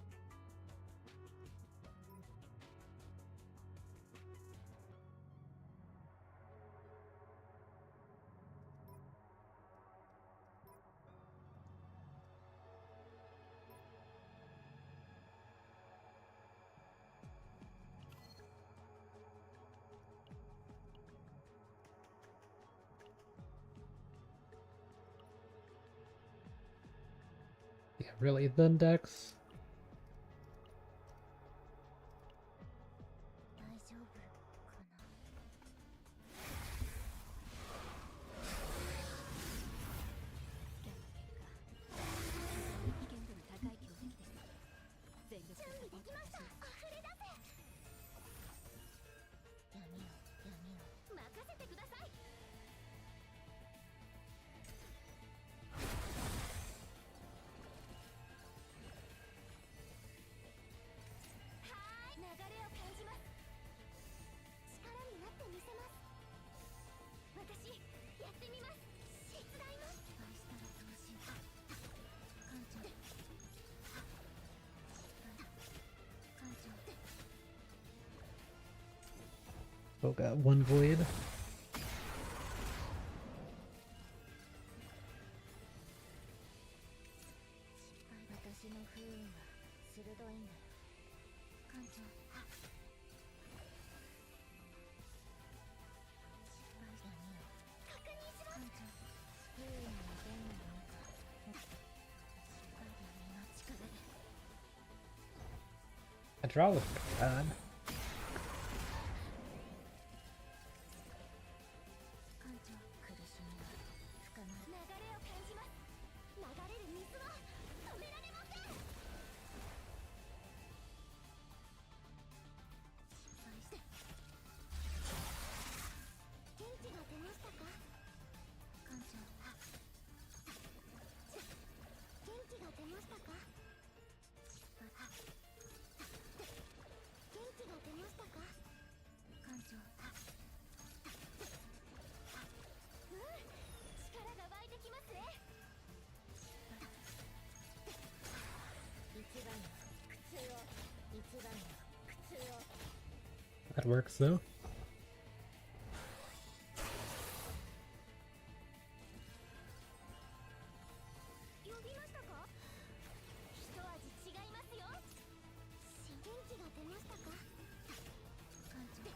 I really thin decks.
大丈夫かな。危険度の高い強敵です。全力でサポートいたします。溢れ出せ。闇よ闇よ。任せてください。流れを感じます。力になってみせます。私やってみます。手伝います。失敗したらどうしよう。艦長艦長。
Oh, got one void.
私の不運は鋭いんだよ。艦長。失敗したね。確認します。艦長。不運はどんなものか。失敗だねの力で。
A draw was bad.
艦長。苦しみは深まる。流れを感じます。流れる水を止められません。失敗して。元気が出ましたか。艦長。元気が出ましたか。失敗。元気が出ましたか。艦長。力が湧いてきますね。一番の苦痛を。一番の苦痛を。
That works though.
呼びましたか。一味違いますよ。元気が出ましたか。艦長。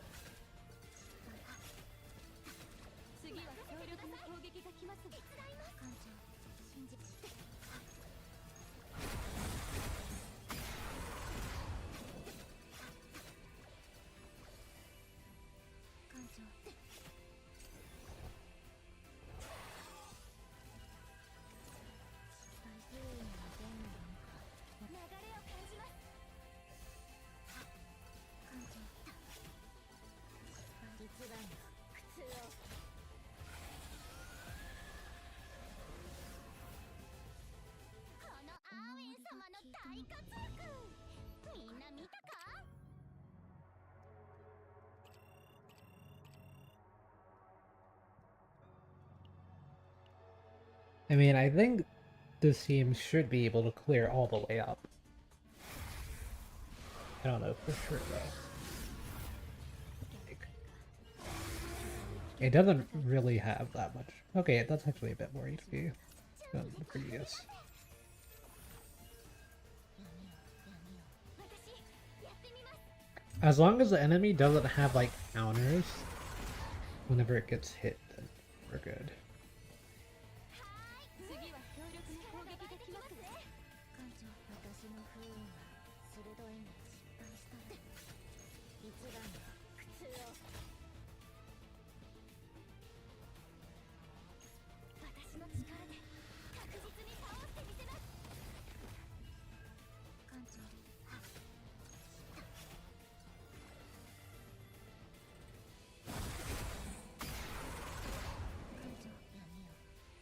次は強力な攻撃が来ます。手伝います。艦長。信じて。艦長。失敗不運はどんなものか。流れを感じます。艦長。一番の苦痛を。このアーウェン様の大活躍。みんな見たか。
I mean, I think this team should be able to clear all the way up. I don't know for sure though. Like, it doesn't really have that much. Okay, that's actually a bit more HP than the previous. As long as the enemy doesn't have like counters whenever it gets hit, then we're good.
次は強力な攻撃が来ますね。艦長、私の不運は鋭いんだ。失敗したら一番の苦痛を。私の力で確実に倒してみせます。艦長。艦長、闇を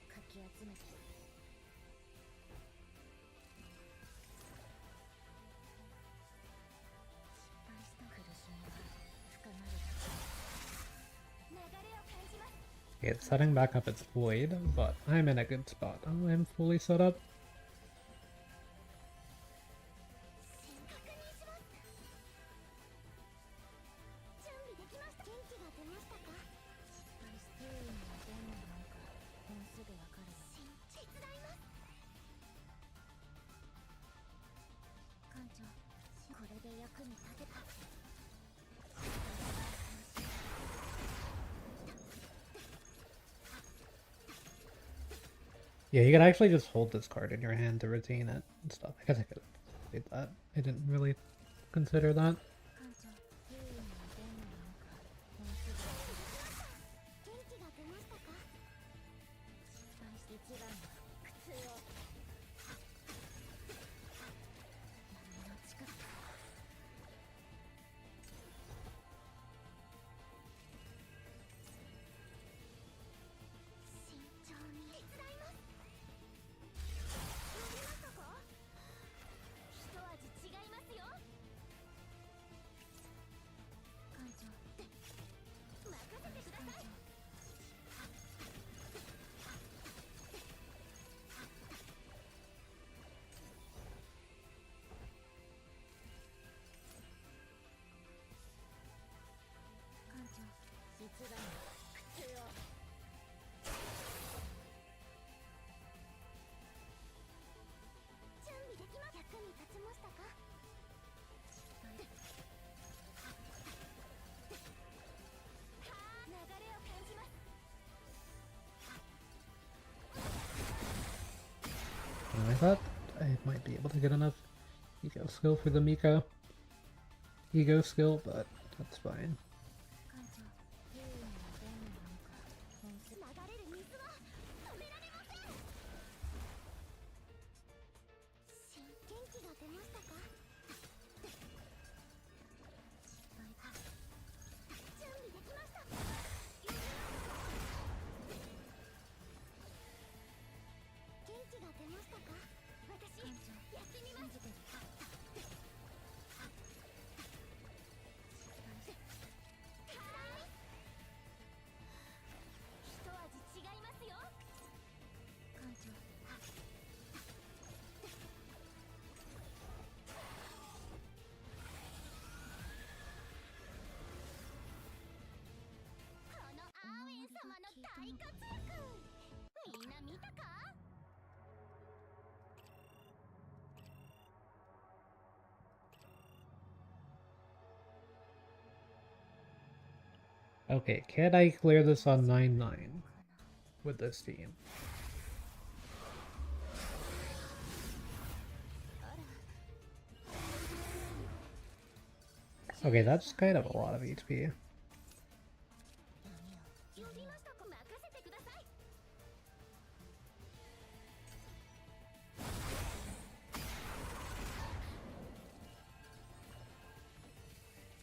かき集めて。
Okay, it's setting back up its void, but I'm in a good spot. I'm fully set up. Yeah, you could actually just hold this card in your hand to retain it and stuff. I guess I could have played that. I didn't really consider that.
艦長優位に出んのかもうすぐ元気が出ましたか失敗して一番の苦痛を闇の力慎重に手伝います呼びましたか一味違いますよ艦長任せてください艦長一番の苦痛を準備できま役に立ちましたか失敗流れを感じます
I thought I might be able to get enough ego skill for the Miko ego skill, but that's fine.
艦長優位に出んのかもうすぐ流れる水は止められません元気が出ましたか失敗準備できました元気が出ましたか私やってみます信じてる失敗して一味違いますよ艦長このアーウェン様の大活躍みんな見たか
Okay, can I clear this on 9-9 with this team? Okay, that's kind of a lot of HP.
呼びましたか任せてください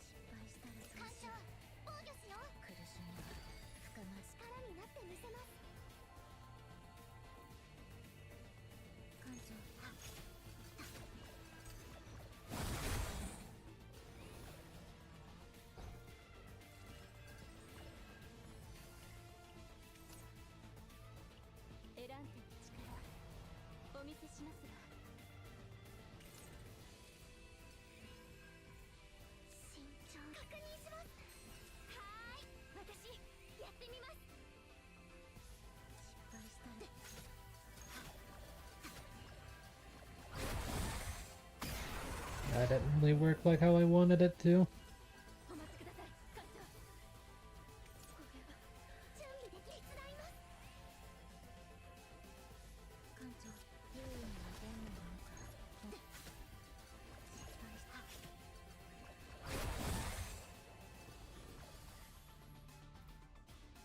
失敗したら艦長防御しよう苦しみは深まる力になってみせます艦長エランテの力お見せしますが慎重確認しますはーい私やってみます失敗したら
That didn't really work like how I wanted it to.
お待ちください艦長これは準備でき手伝います艦長優位に出んのか失敗した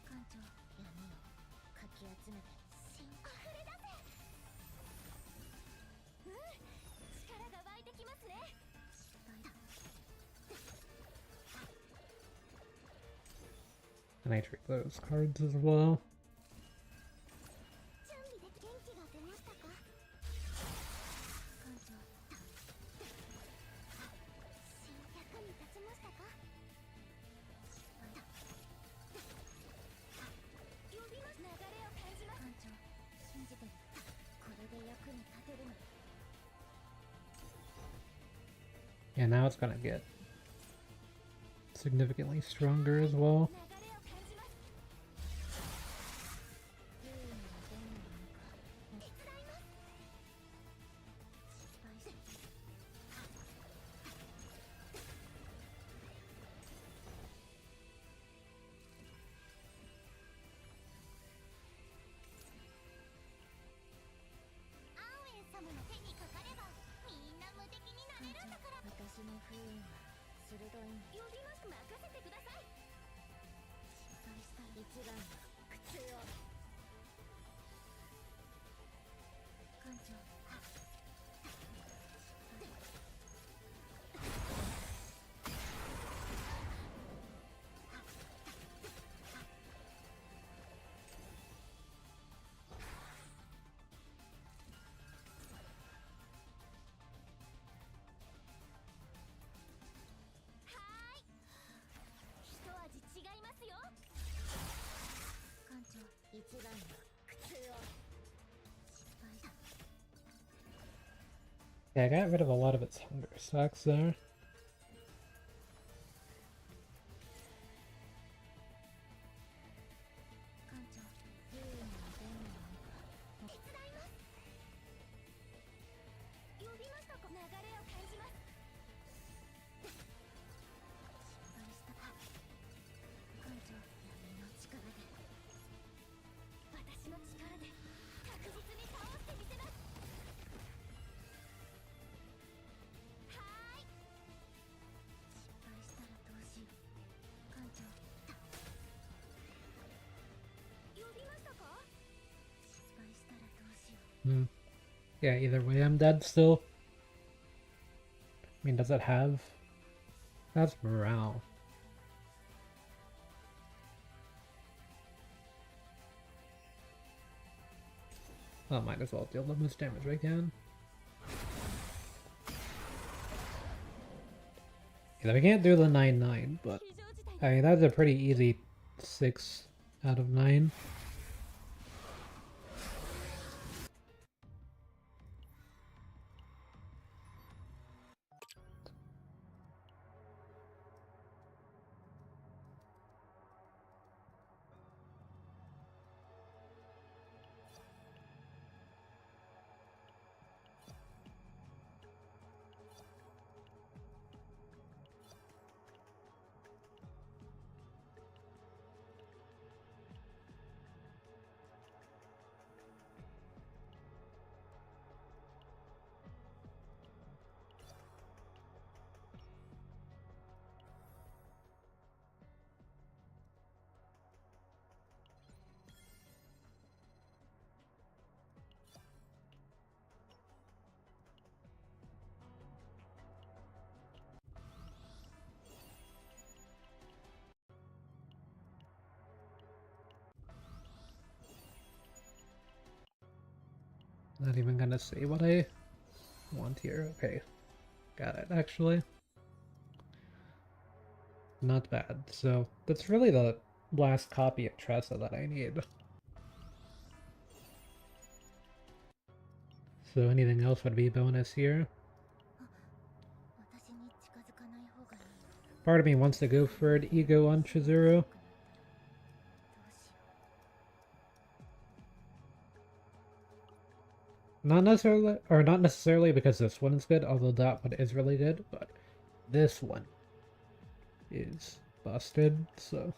艦長闇をかき集めて芯あふれ出せ力が湧いてきますね失敗だ
And I treat those cards as well.
準備で元気が出ましたか艦長役に立ちましたか失敗だ呼びます流れを感じます艦長信じてるこれで役に立てるの
Yeah, now it's gonna get significantly stronger as well.
流れを感じます優位に出んのか手伝います失敗して一番の苦痛を艦長一味違いますよ艦長一番の苦痛を失敗した
Yeah, I got rid of a lot of its hunger stacks there.
艦長優位な弁護を手伝います呼びましたか流れを感じます失敗した艦長闇の力で私の力で確実に倒してみせますはーい失敗したらどうしよう艦長呼びましたか失敗したらどうしよう
Hmm. Yeah, either way, I'm dead still. I mean, does it have? That's morale. Well, might as well deal the most damage I can. Yeah, we can't do the 9-9, but
非常事態
I mean, that's a pretty easy 6 out of 9. Not even gonna say what I want here. Okay. Got it, actually. Not bad. So, that's really the last copy of Tressa that I need. So anything else would be bonus here.
私に近づかない方がいいよ
Part of me wants to go for an ego on Chizuru.
どうしよ
Not necessarily because this one is good, although that one is really good, but this one is busted, so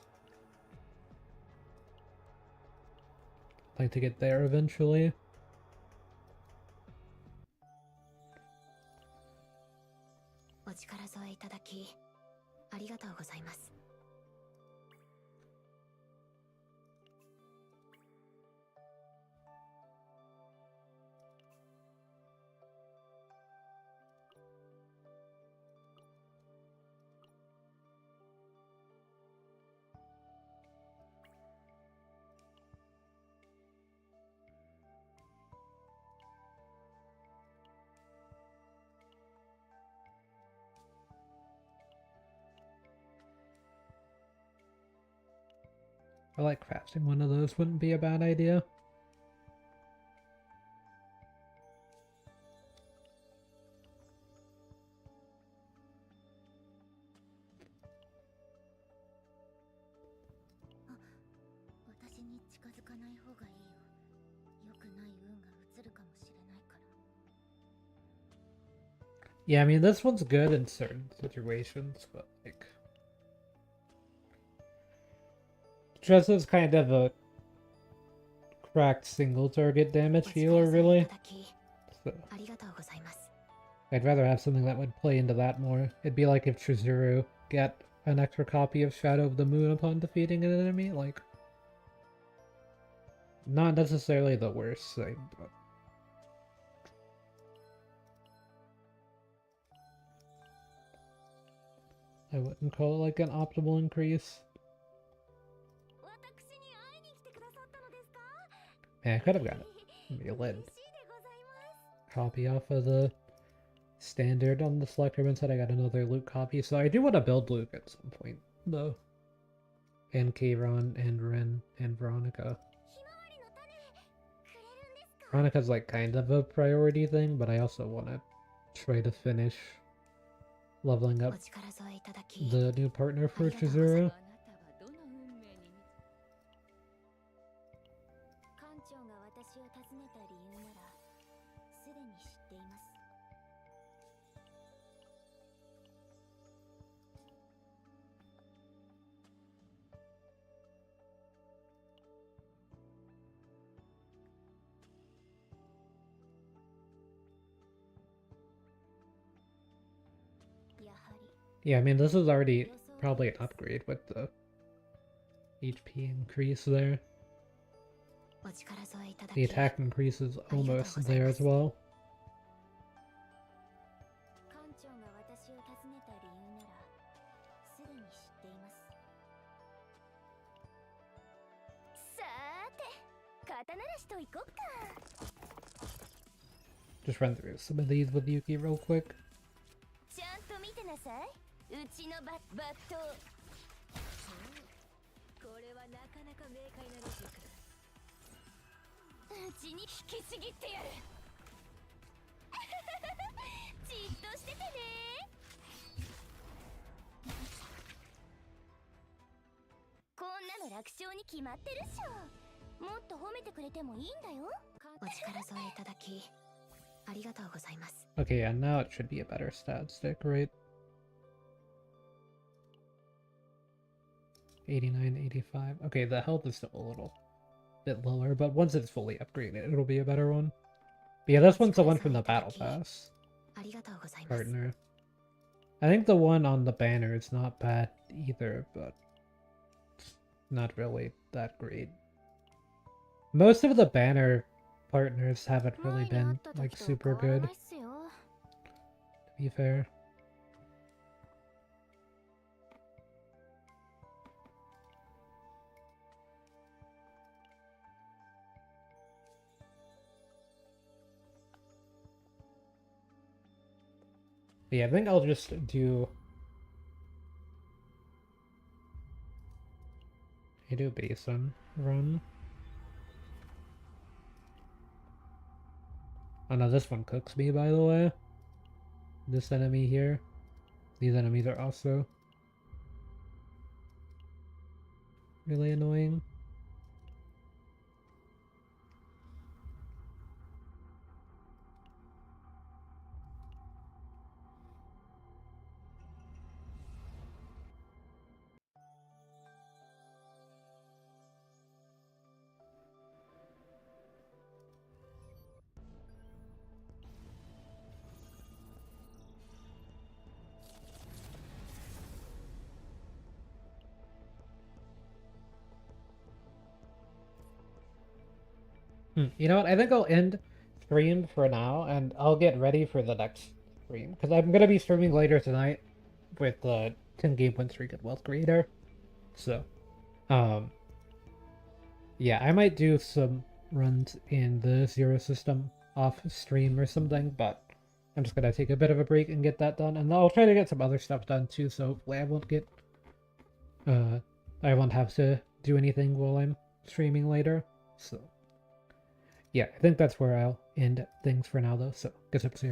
I'd like to get there eventually.
うお力添えいただきありがとうございます
I like crafting one of those, wouldn't be a bad idea.
私に近づかない方がいいよ良くない運が移るかもしれないから
Yeah, I mean, this one's good in certain situations, but, like... Tressa's kind of a cracked single target damage
お
healer,
力添えい
really.
ただき
So
ありがとうございます
I'd rather have something that would play into that more. It'd be like if Chizuru get an extra copy of Shadow of the Moon upon defeating an enemy, like, not necessarily the worst thing, but I wouldn't call it like an optimal increase.
私に会いに来てくださったのですか？
Man, I could have got it. Maybe a
嬉
lid.
しいでございます。
Copy off of the standard on the selector instead I got another Luke copy. So I do want to build Luke at some point, though. And Kayron and Ren and Veronica.
ひまわりの種くれるんですか？
Veronica's like kind of a priority thing, but I also want to try to finish leveling
お
up
力添えいただき
the new partner for
ありがとうございま
Chizuru.
あなたはどの運命に
館長が私を訪ねた理由ならすでに知っています。 やはり
Yeah, I mean, this is already probably an upgrade with the HP increase there.
お力添えいただ
The
き
attack increase is almost there as well.
館長が私を訪ねた理由ならすでに知っています。さーて、肩慣らしといこっか。
Just run through some of these with Yuki real quick.
ちゃんと見てなさい。うちのバット。これはなかなか明快なロジックだ。うちに引きちぎってやる。じっとしててね。こんなの楽勝に決まってるっしょ。もっと褒めてくれてもいいんだよ。お力添えいただきありがとうございます。
Okay, yeah, now it should be a better stat stick, right? 89, 85. Okay, the health is still a little bit lower, but once it's fully upgraded, it'll be a better one. But yeah, this one's the one from the Battle Pass
ありがとうございます。
partner. I think the one on the banner is not bad either, but not really that great. Most of the banner partners haven't really been like super good, to be fair. But yeah, I think I'll just do... I do a basin run. Oh no, this one cooks me, by the way. This enemy here. These enemies are also really annoying. You know what? I think I'll end stream for now, and I'll get ready for the next stream. Because I'm going to be streaming later tonight with the 10-game win streak at Wealth Creator. So, yeah, I might do some runs in the Zero System off stream or something, but I'm just going to take a bit of a break and get that done. And I'll try to get some other stuff done too, so hopefully I won't have to do anything while I'm streaming later. So, yeah, I think that's where I'll end things for now, though. So, good episode.